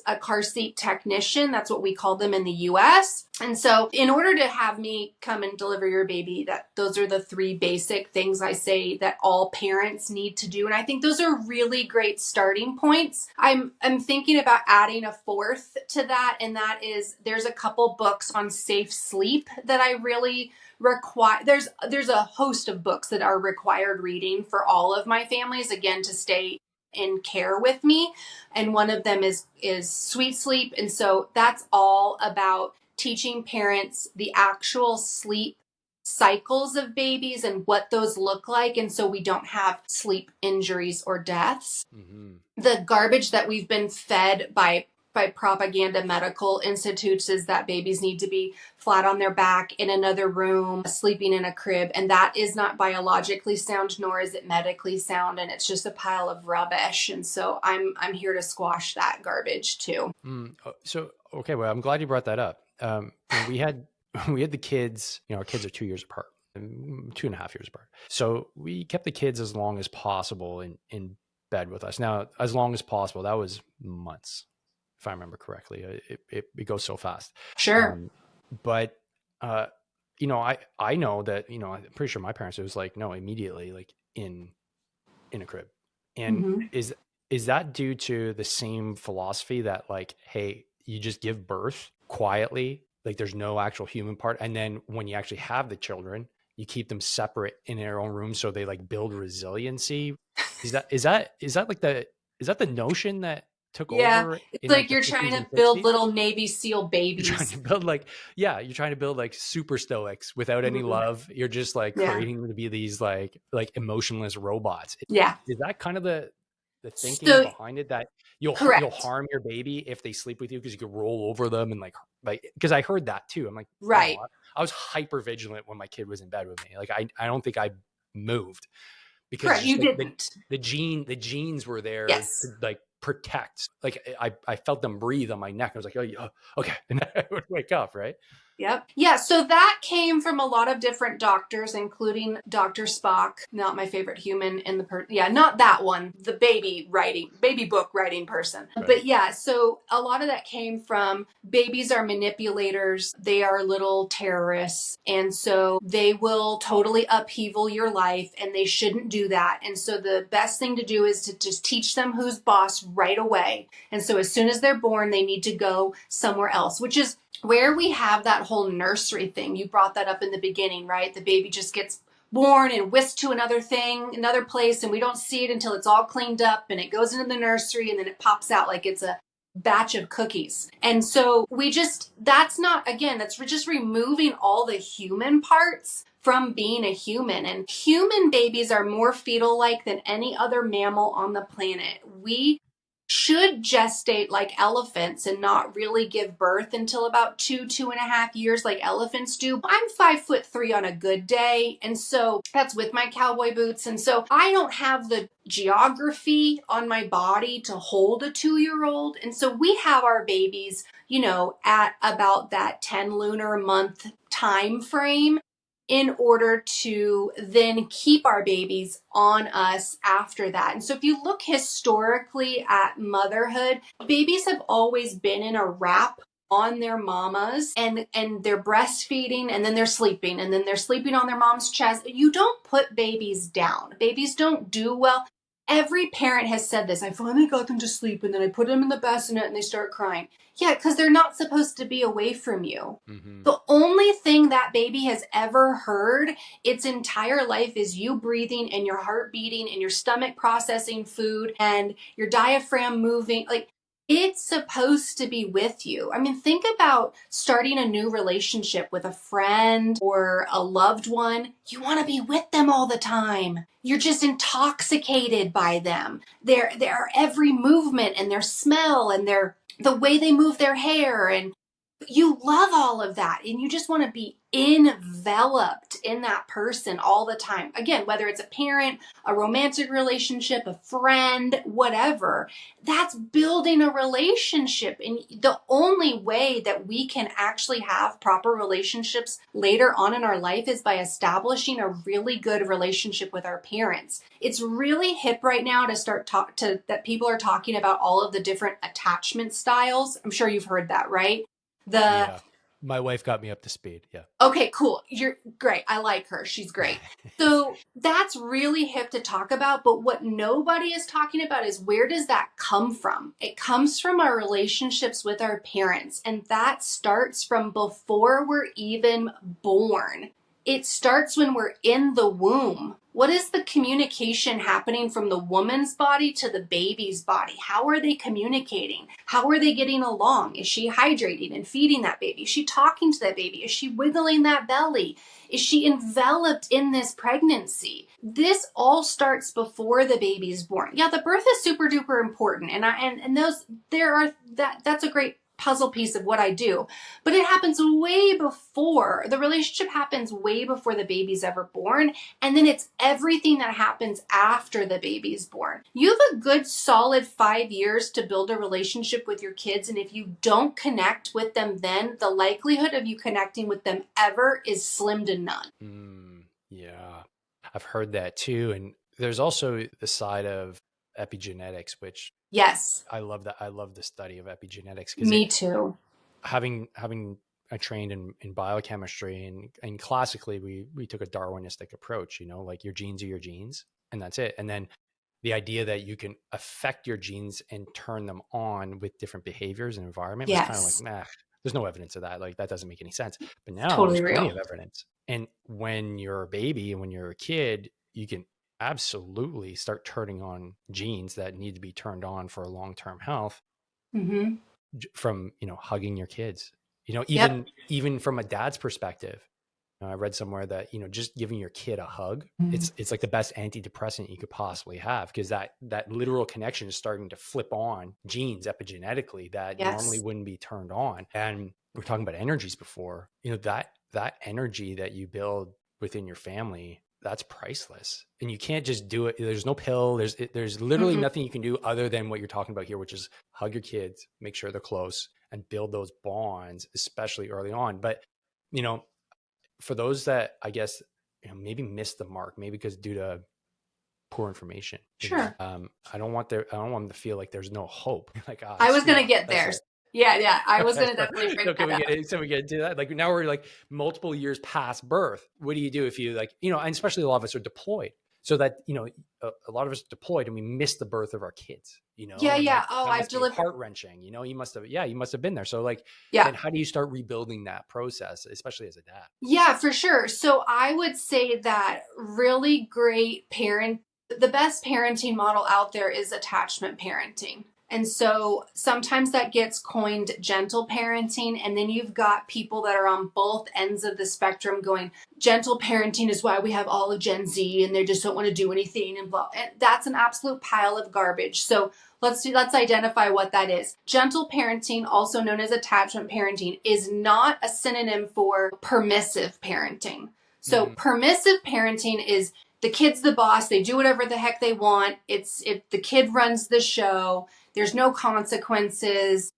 B: a car seat technician. That's what we call them in the US. And so in order to have me come and deliver your baby, those are the three basic things I say that all parents need to do. And I think those are really great starting points. I'm thinking about adding a fourth to that, and that is there's a couple books on safe sleep that I really require. There's a host of books that are required reading for all of my families, again, to stay in care with me, and one of them is sweet sleep. And so that's all about teaching parents the actual sleep cycles of babies and what those look like, and so we don't have sleep injuries or deaths.
A: mm-hmm.
B: The garbage that we've been fed by propaganda medical institutes is that babies need to be flat on their back in another room, sleeping in a crib, and that is not biologically sound, nor is it medically sound, and it's just a pile of rubbish. And so I'm here to squash that garbage too.
A: So okay, well, I'm glad you brought that up. We had we had the kids. Our kids are 2 years apart, 2.5 years apart. So we kept the kids as long as possible in bed with us. Now, as long as possible, that was months, if I remember correctly. It goes so fast.
B: Sure.
A: Um, but I know that I'm pretty sure my parents, it was like no, immediately, like in a crib. And
B: Mm-hmm.
A: is that due to the same philosophy that like, hey, you just give birth quietly, like there's no actual human part, and then when you actually have the children, you keep them separate in their own room so they like build resiliency? Is that like the notion that took
B: Yeah,
A: over
B: it's
A: in like
B: like
A: the
B: you're trying
A: 50s
B: to
A: and
B: build
A: 60s?
B: little Navy SEAL
A: You're trying
B: babies.
A: to build like, yeah, you're trying to build like super stoics without any
B: Mhm.
A: love. You're just like
B: Yeah.
A: creating them to be these like emotionless robots.
B: Yeah.
A: Is that kind of the thinking
B: So
A: behind it, that you'll
B: correct.
A: harm your baby if they sleep with you because you could roll over them and like because I heard that too. I'm like, no,
B: Right.
A: I was hyper vigilant when my kid was in bed with me. Like I don't think I moved because
B: Correct.
A: just
B: You
A: like
B: didn't.
A: the genes were there to
B: Yes.
A: like protect. Like I felt them breathe on my neck. I was like, oh yeah, okay, and I would wake up, right?
B: Yep. Yeah. So that came from a lot of different doctors, including Dr. Spock, not my favorite human in yeah, not that one, the baby book writing person.
A: Right.
B: But yeah, so a lot of that came from babies are manipulators. They are little terrorists. And so they will totally upheaval your life, and they shouldn't do that. And so the best thing to do is to just teach them who's boss right away. And so as soon as they're born, they need to go somewhere else, which is where we have that whole nursery thing. You brought that up in the beginning, right? The baby just gets born and whisked to another place, and we don't see it until it's all cleaned up and it goes into the nursery and then it pops out like it's a batch of cookies. And so that's not, again, that's just removing all the human parts from being a human. And human babies are more fetal like than any other mammal on the planet. We should gestate like elephants and not really give birth until about 2.5 years like elephants do. I'm 5'3" on a good day, and so that's with my cowboy boots, and so I don't have the geography on my body to hold a 2-year-old, and so we have our babies, at about that 10 lunar month time frame in order to then keep our babies on us after that. And so if you look historically at motherhood, babies have always been in a wrap on their mamas, and they're breastfeeding, and then they're sleeping, and then they're sleeping on their mom's chest. You don't put babies down. Babies don't do well. Every parent has said this. I finally got them to sleep, and then I put them in the bassinet and they start crying. Yeah, because they're not supposed to be away from you. Mm-hmm. The only thing that baby has ever heard its entire life is you breathing and your heart beating and your stomach processing food and your diaphragm moving. Like, it's supposed to be with you. I mean, think about starting a new relationship with a friend or a loved one. You want to be with them all the time. You're just intoxicated by them. Their every movement and their smell and the way they move their hair, and you love all of that, and you just want to be enveloped in that person all the time. Again, whether it's a parent, a romantic relationship, a friend, whatever, that's building a relationship. And the only way that we can actually have proper relationships later on in our life is by establishing a really good relationship with our parents. It's really hip right now that people are talking about all of the different attachment styles. I'm sure you've heard that, right?
A: Yeah. My wife got me up to speed. Yeah.
B: Okay, cool. You're great. I like her. She's great. So that's really hip to talk about. But what nobody is talking about is, where does that come from? It comes from our relationships with our parents. And that starts from before we're even born. It starts when we're in the womb. What is the communication happening from the woman's body to the baby's body? How are they communicating? How are they getting along? Is she hydrating and feeding that baby? Is she talking to that baby? Is she wiggling that belly? Is she enveloped in this pregnancy? This all starts before the baby's born. Yeah, the birth is super duper important, that's a great puzzle piece of what I do, but it happens way before. The relationship happens way before the baby's ever born, and then it's everything that happens after the baby's born. You have a good solid 5 years to build a relationship with your kids, and if you don't connect with them then, the likelihood of you connecting with them ever is slim to none.
A: Yeah, I've heard that too. And there's also the side of epigenetics, which,
B: yes,
A: I love that. I love the study of epigenetics.
B: Me too.
A: Having I trained in biochemistry, and classically we took a Darwinistic approach, like your genes are your genes and that's it. And then the idea that you can affect your genes and turn them on with different behaviors and environment was kind of like, nah, there's no evidence of that. Like, that doesn't make any sense. But now
B: totally
A: there's plenty
B: real.
A: of evidence. And when you're a baby and when you're a kid, you can absolutely start turning on genes that need to be turned on for long-term health. Mm-hmm. From, hugging your kids, even from a dad's perspective. I read somewhere that, just giving your kid a hug, mm-hmm. it's like the best antidepressant you could possibly have, because that literal connection is starting to flip on genes epigenetically that normally wouldn't be turned on. And we're talking about energies before, that energy that you build within your family, that's priceless. And you can't just do it. There's no pill. There's literally mm-hmm. nothing you can do other than what you're talking about here, which is hug your kids, make sure they're close, and build those bonds, especially early on. But, for those that, I guess, maybe missed the mark, maybe because due to poor information.
B: Sure.
A: I don't want them to feel like there's no hope. Like,
B: I was going to get there. Yeah. I was going to definitely bring that up.
A: So we get to that. Like, now we're like multiple years past birth. What do you do if you and especially a lot of us are deployed, so that, a lot of us deployed and we missed the birth of our kids,
B: Yeah,
A: and like
B: yeah. Oh,
A: that
B: I've
A: must be
B: delivered.
A: heart wrenching. You must have been there. So like,
B: Yeah.
A: then how do you start rebuilding that process, especially as a dad?
B: Yeah, for sure. So I would say that really great the best parenting model out there is attachment parenting. And so sometimes that gets coined gentle parenting. And then you've got people that are on both ends of the spectrum going, gentle parenting is why we have all of Gen Z and they just don't want to do anything and blah. And that's an absolute pile of garbage. So let's identify what that is. Gentle parenting, also known as attachment parenting, is not a synonym for permissive parenting. So
A: Mm-hmm.
B: permissive parenting is the kid's the boss, they do whatever the heck they want. It's if the kid runs the show, there's no consequences.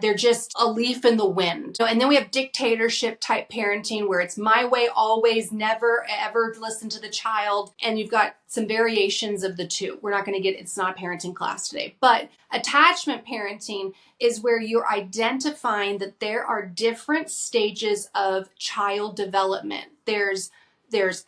B: They're just a leaf in the wind. And then we have dictatorship type parenting where it's my way always, never ever listen to the child. And you've got some variations of the two. We're not going to get, it's not a parenting class today. But attachment parenting is where you're identifying that there are different stages of child development. There's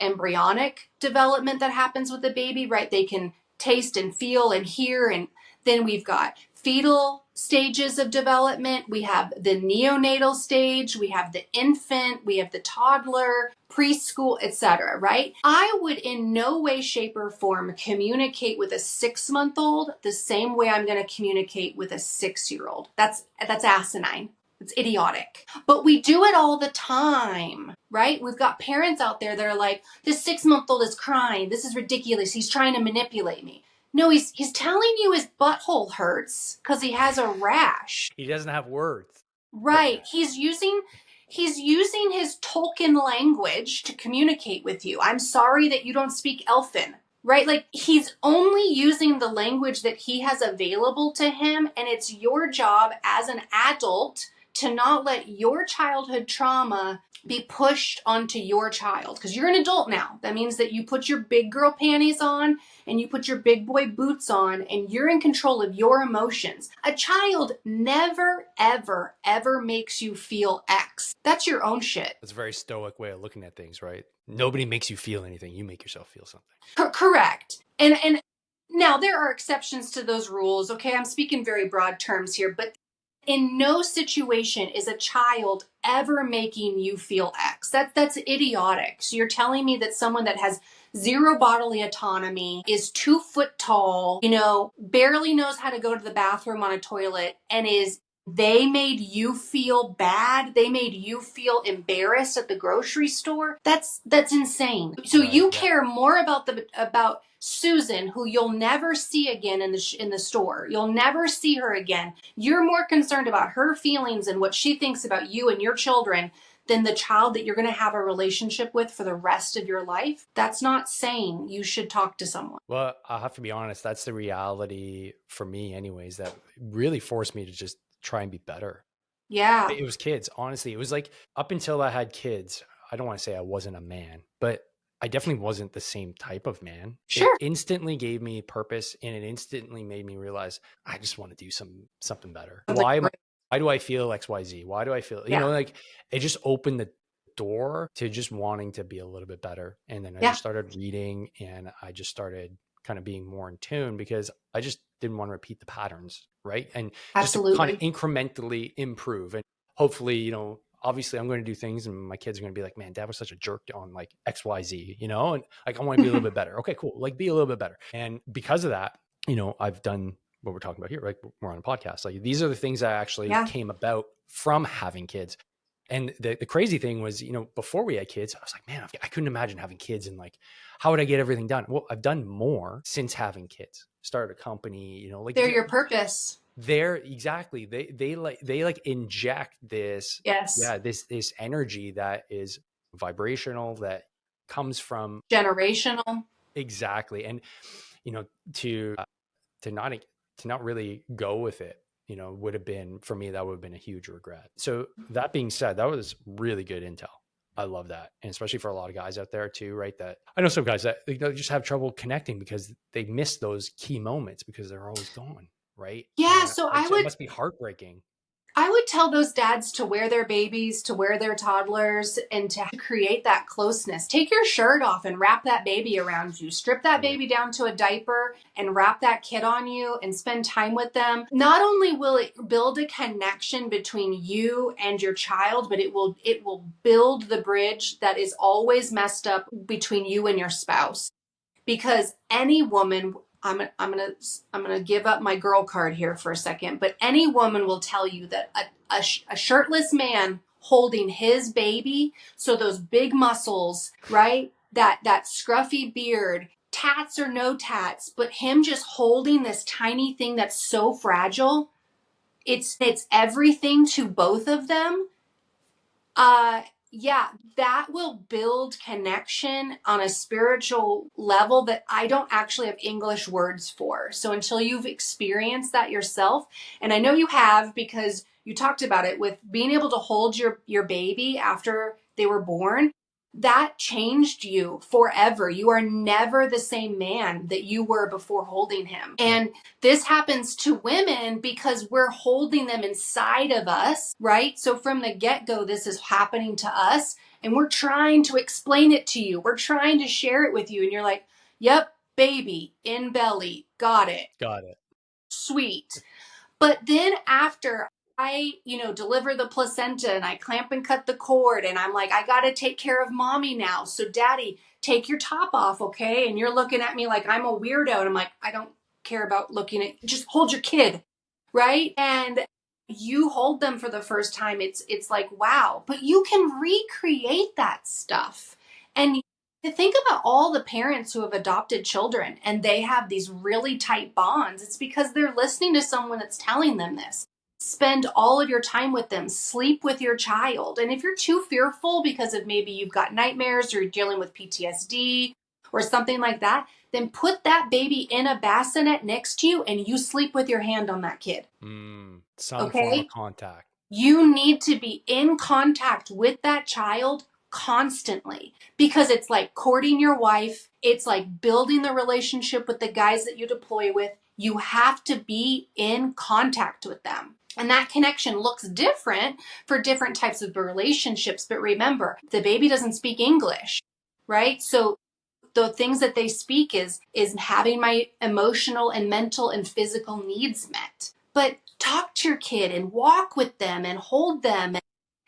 B: embryonic development that happens with the baby, right? They can taste and feel and hear. And then we've got fetal stages of development. We have the neonatal stage, we have the infant, we have the toddler, preschool, etc., right? I would in no way, shape, or form communicate with a 6-month-old the same way I'm going to communicate with a 6-year-old. That's asinine. It's idiotic. But we do it all the time, right? We've got parents out there that are like, this 6-month-old is crying. This is ridiculous. He's trying to manipulate me. No, he's telling you his butthole hurts because he has a rash.
A: He doesn't have words.
B: Right. He's using his Tolkien language to communicate with you. I'm sorry that you don't speak Elfin. Right? Like he's only using the language that he has available to him, and it's your job as an adult to not let your childhood trauma be pushed onto your child because you're an adult now. That means that you put your big girl panties on and you put your big boy boots on and you're in control of your emotions. A child never, ever, ever makes you feel X. That's your own shit.
A: That's a very stoic way of looking at things, right? Nobody makes you feel anything. You make yourself feel something.
B: Correct. And now there are exceptions to those rules. Okay, I'm speaking very broad terms here, but in no situation is a child ever making you feel X. That's idiotic. So you're telling me that someone that has zero bodily autonomy, is 2 foot tall, barely knows how to go to the bathroom on a toilet, and they made you feel bad. They made you feel embarrassed at the grocery store. That's insane. So
A: Right,
B: you
A: yeah.
B: care more about Susan, who you'll never see again in the store. You'll never see her again. You're more concerned about her feelings and what she thinks about you and your children than the child that you're going to have a relationship with for the rest of your life. That's not sane. You should talk to someone.
A: Well, I'll have to be honest. That's the reality for me anyways, that really forced me to just try and be better.
B: Yeah.
A: It was kids. Honestly, it was like up until I had kids, I don't want to say I wasn't a man, but I definitely wasn't the same type of man. It
B: Sure.
A: instantly gave me purpose and it instantly made me realize I just want to do something better.
B: Like,
A: Why do I feel XYZ? Why do I feel,
B: yeah.
A: like it just opened the door to just wanting to be a little bit better. And then I
B: Yeah.
A: just started reading and I just started kind of being more in tune because I just didn't want to repeat the patterns. Right. And just to kind of
B: Absolutely.
A: incrementally improve and hopefully, obviously I'm going to do things and my kids are going to be like, man, dad was such a jerk on like XYZ, and like, I want to be a little bit better. Okay, cool. Like be a little bit better. And because of that, I've done what we're talking about here, right? We're on a podcast. Like these are the things that actually
B: Yeah.
A: came about from having kids. And the crazy thing was, before we had kids, I was like, man, I couldn't imagine having kids and like, how would I get everything done? Well, I've done more since having kids, started a company, like
B: They're your purpose.
A: they're exactly, they like inject this,
B: Yes.
A: yeah, this energy that is vibrational, that comes from
B: Generational.
A: exactly. And, to not really go with it, would have been, for me, that would have been a huge regret. So that being said, that was really good intel. I love that. And especially for a lot of guys out there too, right? That I know some guys that they just have trouble connecting because they miss those key moments because they're always gone. Right.
B: Yeah.
A: And
B: So
A: it must be heartbreaking.
B: I would tell those dads to wear their babies, to wear their toddlers, and to create that closeness. Take your shirt off and wrap that baby around you. Strip that
A: Yeah.
B: baby down to a diaper and wrap that kid on you and spend time with them. Not only will it build a connection between you and your child, but it will build the bridge that is always messed up between you and your spouse. Because any woman, I'm gonna give up my girl card here for a second, but any woman will tell you that a shirtless man holding his baby, so those big muscles, right, that scruffy beard, tats or no tats, but him just holding this tiny thing that's so fragile, it's everything to both of them. uh yeah, that will build connection on a spiritual level that I don't actually have English words for. So until you've experienced that yourself, and I know you have because you talked about it with being able to hold your baby after they were born, that changed you forever. You are never the same man that you were before holding him.
A: Yeah.
B: And this happens to women because we're holding them inside of us, right? So from the get-go, this is happening to us, and we're trying to explain it to you. We're trying to share it with you, and you're like, yep, baby in belly, got it,
A: Got it.
B: sweet. But then after I, deliver the placenta and I clamp and cut the cord, and I'm like, I got to take care of mommy now. So daddy, take your top off, okay? And you're looking at me like I'm a weirdo. And I'm like, I don't care about looking at, just hold your kid, right? And you hold them for the first time. It's like, wow, but you can recreate that stuff. And to think about all the parents who have adopted children and they have these really tight bonds, it's because they're listening to someone that's telling them this. Spend all of your time with them, sleep with your child. And if you're too fearful because of maybe you've got nightmares or you're dealing with PTSD or something like that, then put that baby in a bassinet next to you and you sleep with your hand on that kid.
A: Some form of
B: Okay?
A: contact.
B: You need to be in contact with that child constantly because it's like courting your wife. It's like building the relationship with the guys that you deploy with. You have to be in contact with them. And that connection looks different for different types of relationships. But remember, the baby doesn't speak English, right? So the things that they speak is having my emotional and mental and physical needs met. But talk to your kid and walk with them and hold them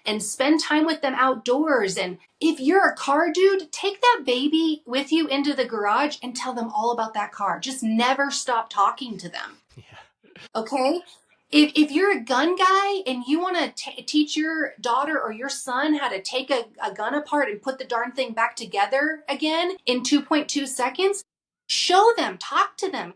B: and spend time with them outdoors. And if you're a car dude, take that baby with you into the garage and tell them all about that car. Just never stop talking to them.
A: Yeah.
B: Okay? If you're a gun guy and you want to teach your daughter or your son how to take a gun apart and put the darn thing back together again in 2.2 seconds, show them, talk to them.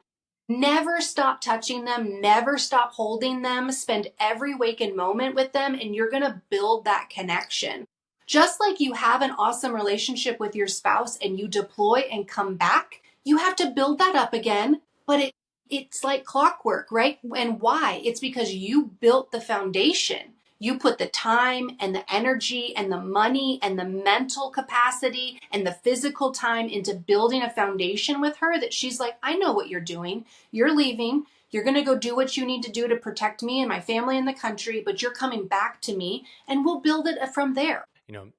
B: Never stop touching them, never stop holding them, spend every waking moment with them, and you're going to build that connection. Just like you have an awesome relationship with your spouse and you deploy and come back, you have to build that up again, but it's like clockwork, right? And why? It's because you built the foundation. You put the time and the energy and the money and the mental capacity and the physical time into building a foundation with her that she's like, I know what you're doing. You're leaving. You're going to go do what you need to do to protect me and my family and the country, but you're coming back to me and we'll build it from there.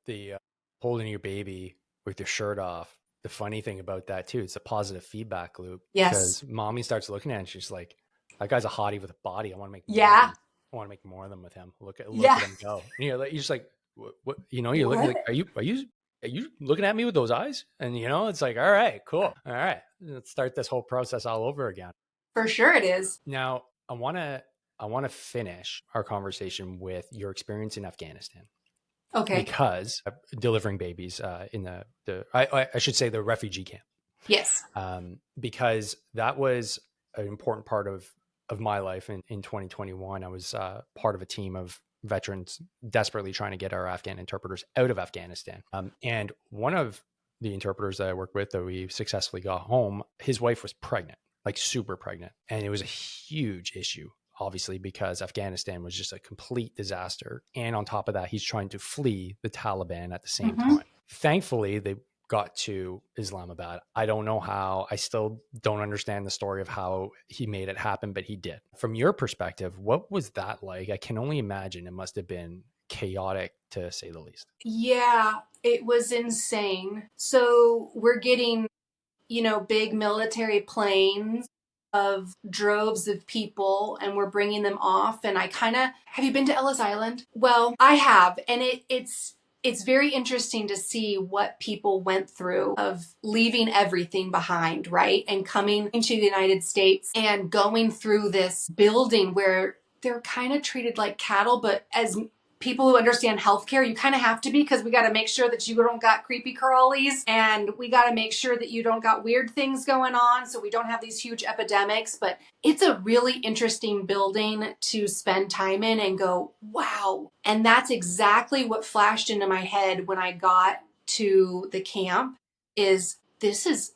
A: The holding your baby with your shirt off. The funny thing about that too, it's a positive feedback loop
B: Yes.
A: because mommy starts looking at it and she's like, that guy's a hottie with a body. I want to make more of
B: Yeah.
A: them. I want to make more of them with him. Look
B: Yeah.
A: at him go. And you're just like, what you're looking
B: What?
A: like, are you looking at me with those eyes? And it's like, all right, cool. All right. Let's start this whole process all over again.
B: For sure it is.
A: Now I want to finish our conversation with your experience in Afghanistan.
B: Okay.
A: Because delivering babies in I should say the refugee camp,
B: Yes.
A: because that was an important part of my life in 2021. I was part of a team of veterans desperately trying to get our Afghan interpreters out of Afghanistan. And one of the interpreters that I worked with that we successfully got home, his wife was pregnant, like super pregnant. And it was a huge issue, obviously, because Afghanistan was just a complete disaster. And on top of that, he's trying to flee the Taliban at the same
B: Mm-hmm.
A: time. Thankfully, they got to Islamabad. I don't know how. I still don't understand the story of how he made it happen, but he did. From your perspective, what was that like? I can only imagine it must have been chaotic to say the least.
B: Yeah, it was insane. So we're getting, big military planes of droves of people, and we're bringing them off. And I kind of, have you been to Ellis Island? Well, I have. And it's very interesting to see what people went through of leaving everything behind, right? And coming into the United States and going through this building where they're kind of treated like cattle, but as people who understand healthcare, you kind of have to be, because we got to make sure that you don't got creepy crawlies, and we got to make sure that you don't got weird things going on, so we don't have these huge epidemics. But it's a really interesting building to spend time in and go, wow. And that's exactly what flashed into my head when I got to the camp is this is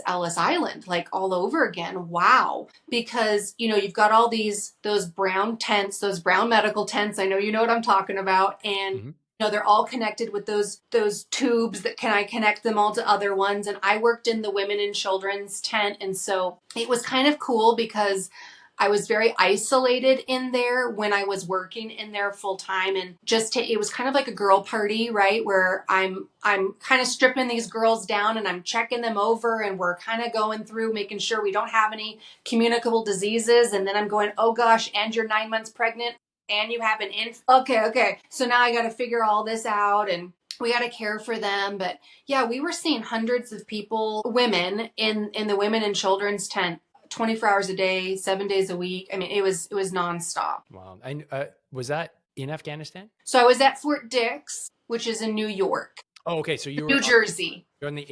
B: Ellis Island, like all over again. Wow. Because, you've got all those brown tents, those brown medical tents. I know you know what I'm talking about. And
A: Mm-hmm.
B: they're all connected with those tubes that can I connect them all to other ones. And I worked in the women and children's tent. And so it was kind of cool because I was very isolated in there when I was working in there full time, and it was kind of like a girl party, right? Where I'm kind of stripping these girls down and I'm checking them over, and we're kind of going through making sure we don't have any communicable diseases. And then I'm going, oh gosh, and you're 9 months pregnant and you have an Okay. So now I got to figure all this out, and we got to care for them. But yeah, we were seeing hundreds of people, women in the women and children's tent 24 hours a day, 7 days a week. I mean, it was nonstop.
A: Wow. And was that in Afghanistan?
B: So I was at Fort Dix, which is in New York,
A: Oh, okay. So
B: New Jersey.
A: you're on the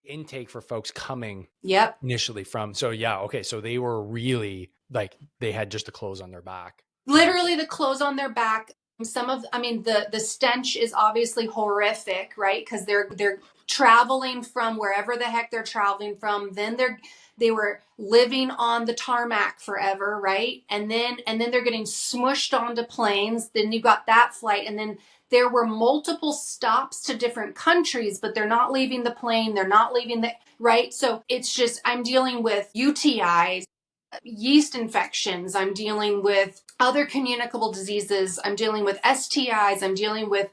A: intake for folks coming
B: Yep.
A: initially from. So yeah, okay. So they were really like they had just the clothes on their back.
B: Literally the clothes on their back. The stench is obviously horrific, right? Because they're traveling from wherever the heck they're traveling from. Then they were living on the tarmac forever, right? And then they're getting smushed onto planes. Then you got that flight, and then there were multiple stops to different countries, but they're not leaving the plane. They're not leaving the right. So it's just I'm dealing with UTIs, yeast infections. I'm dealing with other communicable diseases. I'm dealing with STIs. I'm dealing with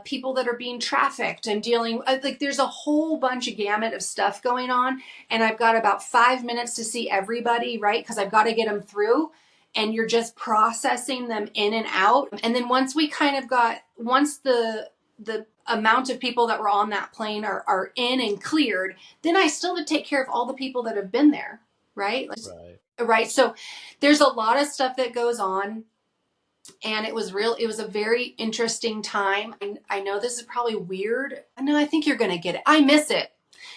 B: people that are being trafficked. I'm dealing like there's a whole bunch of gamut of stuff going on, and I've got about 5 minutes to see everybody, right? Because I've got to get them through, and you're just processing them in and out. And then once the amount of people that were on that plane are in and cleared, then I still have to take care of all the people that have been there, right?
A: Right.
B: Right. So there's a lot of stuff that goes on, and it was a very interesting time. I know this is probably weird. No, I think you're going to get it. I miss it.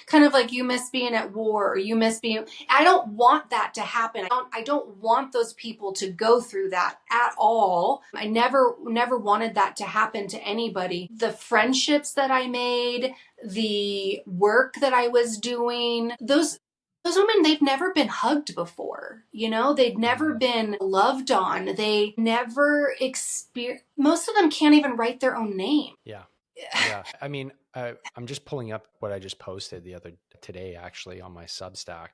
B: Kind of like you miss being at war, or you miss being, I don't want that to happen. I don't want those people to go through that at all. I never wanted that to happen to anybody. The friendships that I made, the work that I was doing, those women, they've never been hugged before. They'd never been loved on. They never most of them can't even write their own name.
A: Yeah. Yeah. I mean, I'm just pulling up what I just posted today, actually, on my Substack.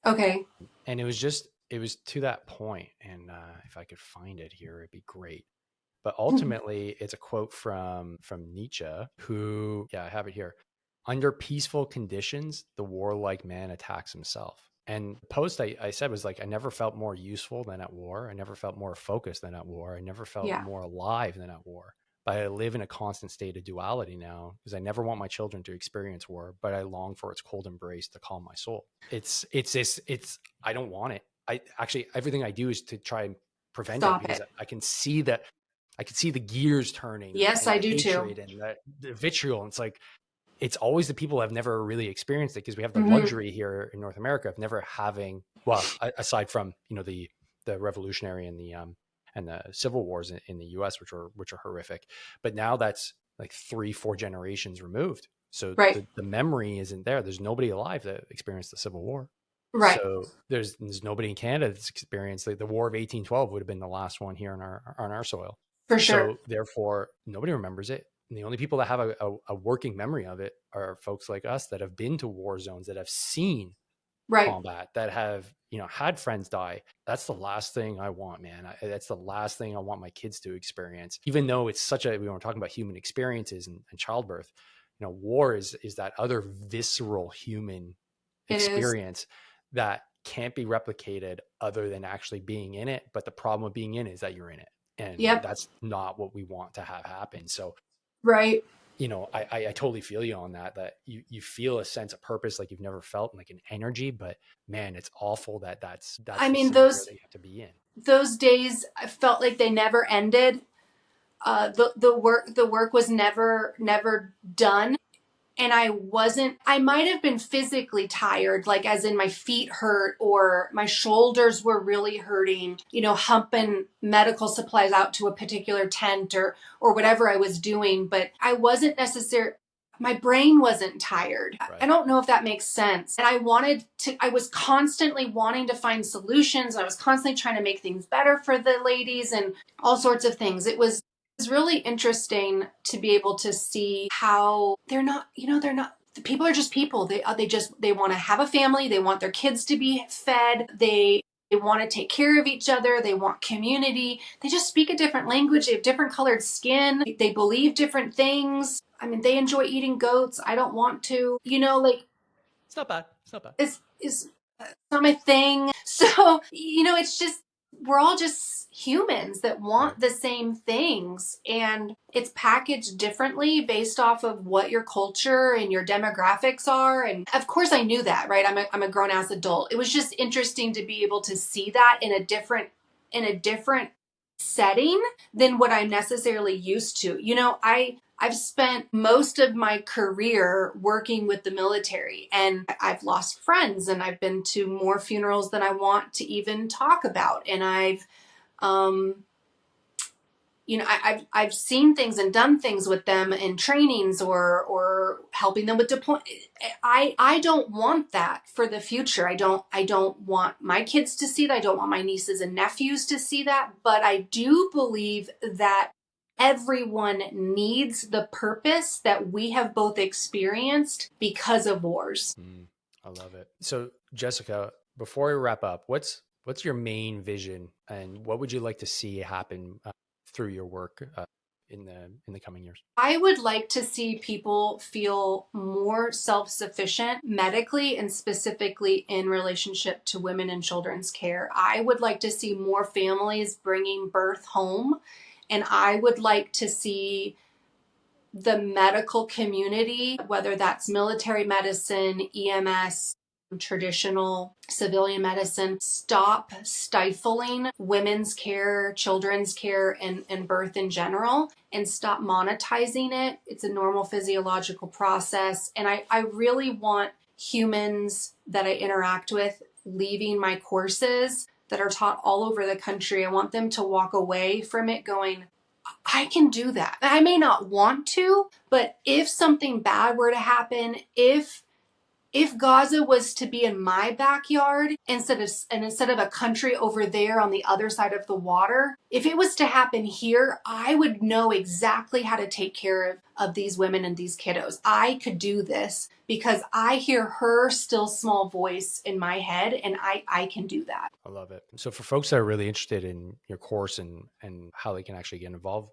B: Okay.
A: And it was to that point. And if I could find it here, it'd be great. But ultimately, it's a quote from Nietzsche, who, yeah, I have it here. Under peaceful conditions, the warlike man attacks himself. And the post I said was like, I never felt more useful than at war. I never felt more focused than at war. I never felt
B: Yeah,
A: more alive than at war. But I live in a constant state of duality now because I never want my children to experience war, but I long for its cold embrace to calm my soul. I don't want it. I actually, everything I do is to try and prevent it
B: stop
A: because
B: it.
A: I could see the gears turning
B: Yes,
A: and
B: I
A: the
B: do too.
A: hatred and the vitriol. And it's like, it's always the people who have never really experienced it because we have the
B: Hmm.
A: luxury here in North America of never having, well, aside from, the revolutionary and the civil wars in the US, which are horrific. But now that's like 3-4 generations removed. So
B: Right,
A: the memory isn't there. There's nobody alive that experienced the Civil War.
B: right,
A: So there's nobody in Canada that's experienced the War of 1812 would have been the last one here on our soil.
B: for sure.
A: So therefore, nobody remembers it. And the only people that have a working memory of it are folks like us that have been to war zones, that have seen
B: Right.
A: combat, that have, had friends die. That's the last thing I want, man. That's the last thing I want my kids to experience. Even though it's such a, we were talking about human experiences and childbirth, war is that other visceral human
B: It is.
A: experience that can't be replicated other than actually being in it. But the problem with being in it is that you're in it. And
B: Yep.
A: that's not what we want to have happen. So,
B: Right.
A: I totally feel you on that you feel a sense of purpose like you've never felt, like an energy, but man, it's awful that that's
B: I
A: the
B: mean,
A: scenario that you have to be in.
B: those days I felt like they never ended. The work was never done. And I might have been physically tired, like as in my feet hurt or my shoulders were really hurting, humping medical supplies out to a particular tent or whatever I was doing, but I wasn't necessarily, my brain wasn't tired. I
A: Right.
B: don't know if that makes sense. And I was constantly wanting to find solutions. I was constantly trying to make things better for the ladies and all sorts of things. It was really interesting to be able to see how they're not people are just people. They want to have a family, they want their kids to be fed, they want to take care of each other, they want community. They just speak a different language, they have different colored skin, they believe different things. I mean, they enjoy eating goats. I don't want to. Like
A: It's not bad. It's not bad.
B: is not my thing. So, it's just, we're all just humans that
A: Right.
B: want the same things. And it's packaged differently based off of what your culture and your demographics are. And of course, I knew that, right? I'm a grown ass adult. It was just interesting to be able to see that in a different setting than what I'm necessarily used to. I've spent most of my career working with the military, and I've lost friends, and I've been to more funerals than I want to even talk about. And um, I've seen things and done things with them in trainings or helping them with deployment. I don't want that for the future. I don't want my kids to see that. I don't want my nieces and nephews to see that. But I do believe that everyone needs the purpose that we have both experienced because of wars.
A: I love it. So, Jessica, before we wrap up, what's your main vision, and what would you like to see happen through your work in the coming years?
B: I would like to see people feel more self sufficient medically and specifically in relationship to women and children's care. I would like to see more families bringing birth home. And I would like to see the medical community, whether that's military medicine, EMS, traditional civilian medicine, stop stifling women's care, children's care, and birth in general, and stop monetizing it. It's a normal physiological process. And I really want humans that I interact with leaving my courses that are taught all over the country. I want them to walk away from it going, I can do that. I may not want to, but if something bad were to happen, if Gaza was to be in my backyard instead of a country over there on the other side of the water, if it was to happen here, I would know exactly how to take care of these women and these kiddos. I could do this because I hear her still small voice in my head, and I can do that.
A: I love it. So, for folks that are really interested in your course and how they can actually get involved,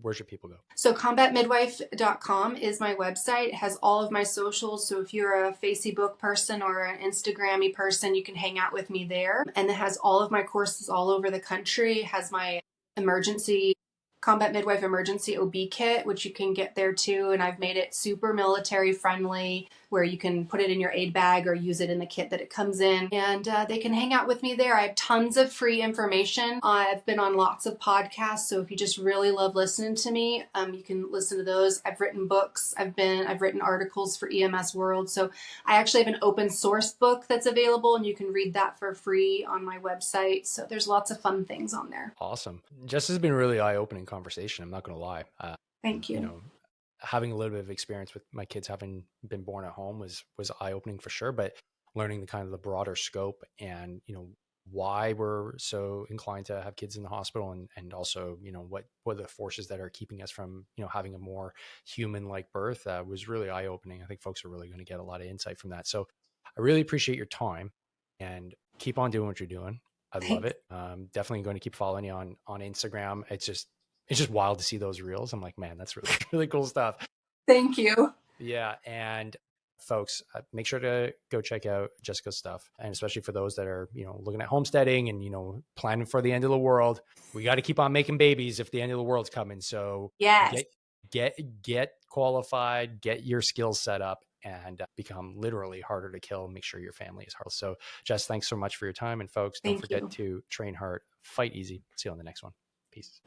A: where should people go?
B: So combatmidwife.com is my website. It has all of my socials. So if you're a Facebook person or an Instagrammy person, you can hang out with me there. And it has all of my courses all over the country. It has my emergency combat midwife emergency OB kit, which you can get there too. And I've made it super military friendly, where you can put it in your aid bag or use it in the kit that it comes in. And they can hang out with me there. I have tons of free information. I've been on lots of podcasts, so if you just really love listening to me, you can listen to those. I've written books. I've written articles for EMS World. So I actually have an open source book that's available, and you can read that for free on my website. So there's lots of fun things on there.
A: Awesome. Jess, has been a really eye-opening conversation. I'm not going to lie.
B: Thank
A: You
B: you.
A: know, having a little bit of experience with my kids having been born at home was eye-opening for sure, but learning the kind of the broader scope and, why we're so inclined to have kids in the hospital, and also, what are the forces that are keeping us from, having a more human like birth, was really eye opening. I think folks are really going to get a lot of insight from that. So I really appreciate your time, and keep on doing what you're doing. I love
B: Thanks.
A: it. Definitely going to keep following you on Instagram. It's just wild to see those reels. I'm like, man, that's really, really cool stuff.
B: Thank you.
A: Yeah. And folks, make sure to go check out Jessica's stuff. And especially for those that are, looking at homesteading and, planning for the end of the world, we got to keep on making babies if the end of the world's coming. So
B: Yes.
A: get, get qualified, get your skills set up, and become literally harder to kill. Make sure your family is hard. So Jess, thanks so much for your time. And folks, don't
B: Thank
A: forget
B: you.
A: to train hard, fight easy. See you on the next one. Peace.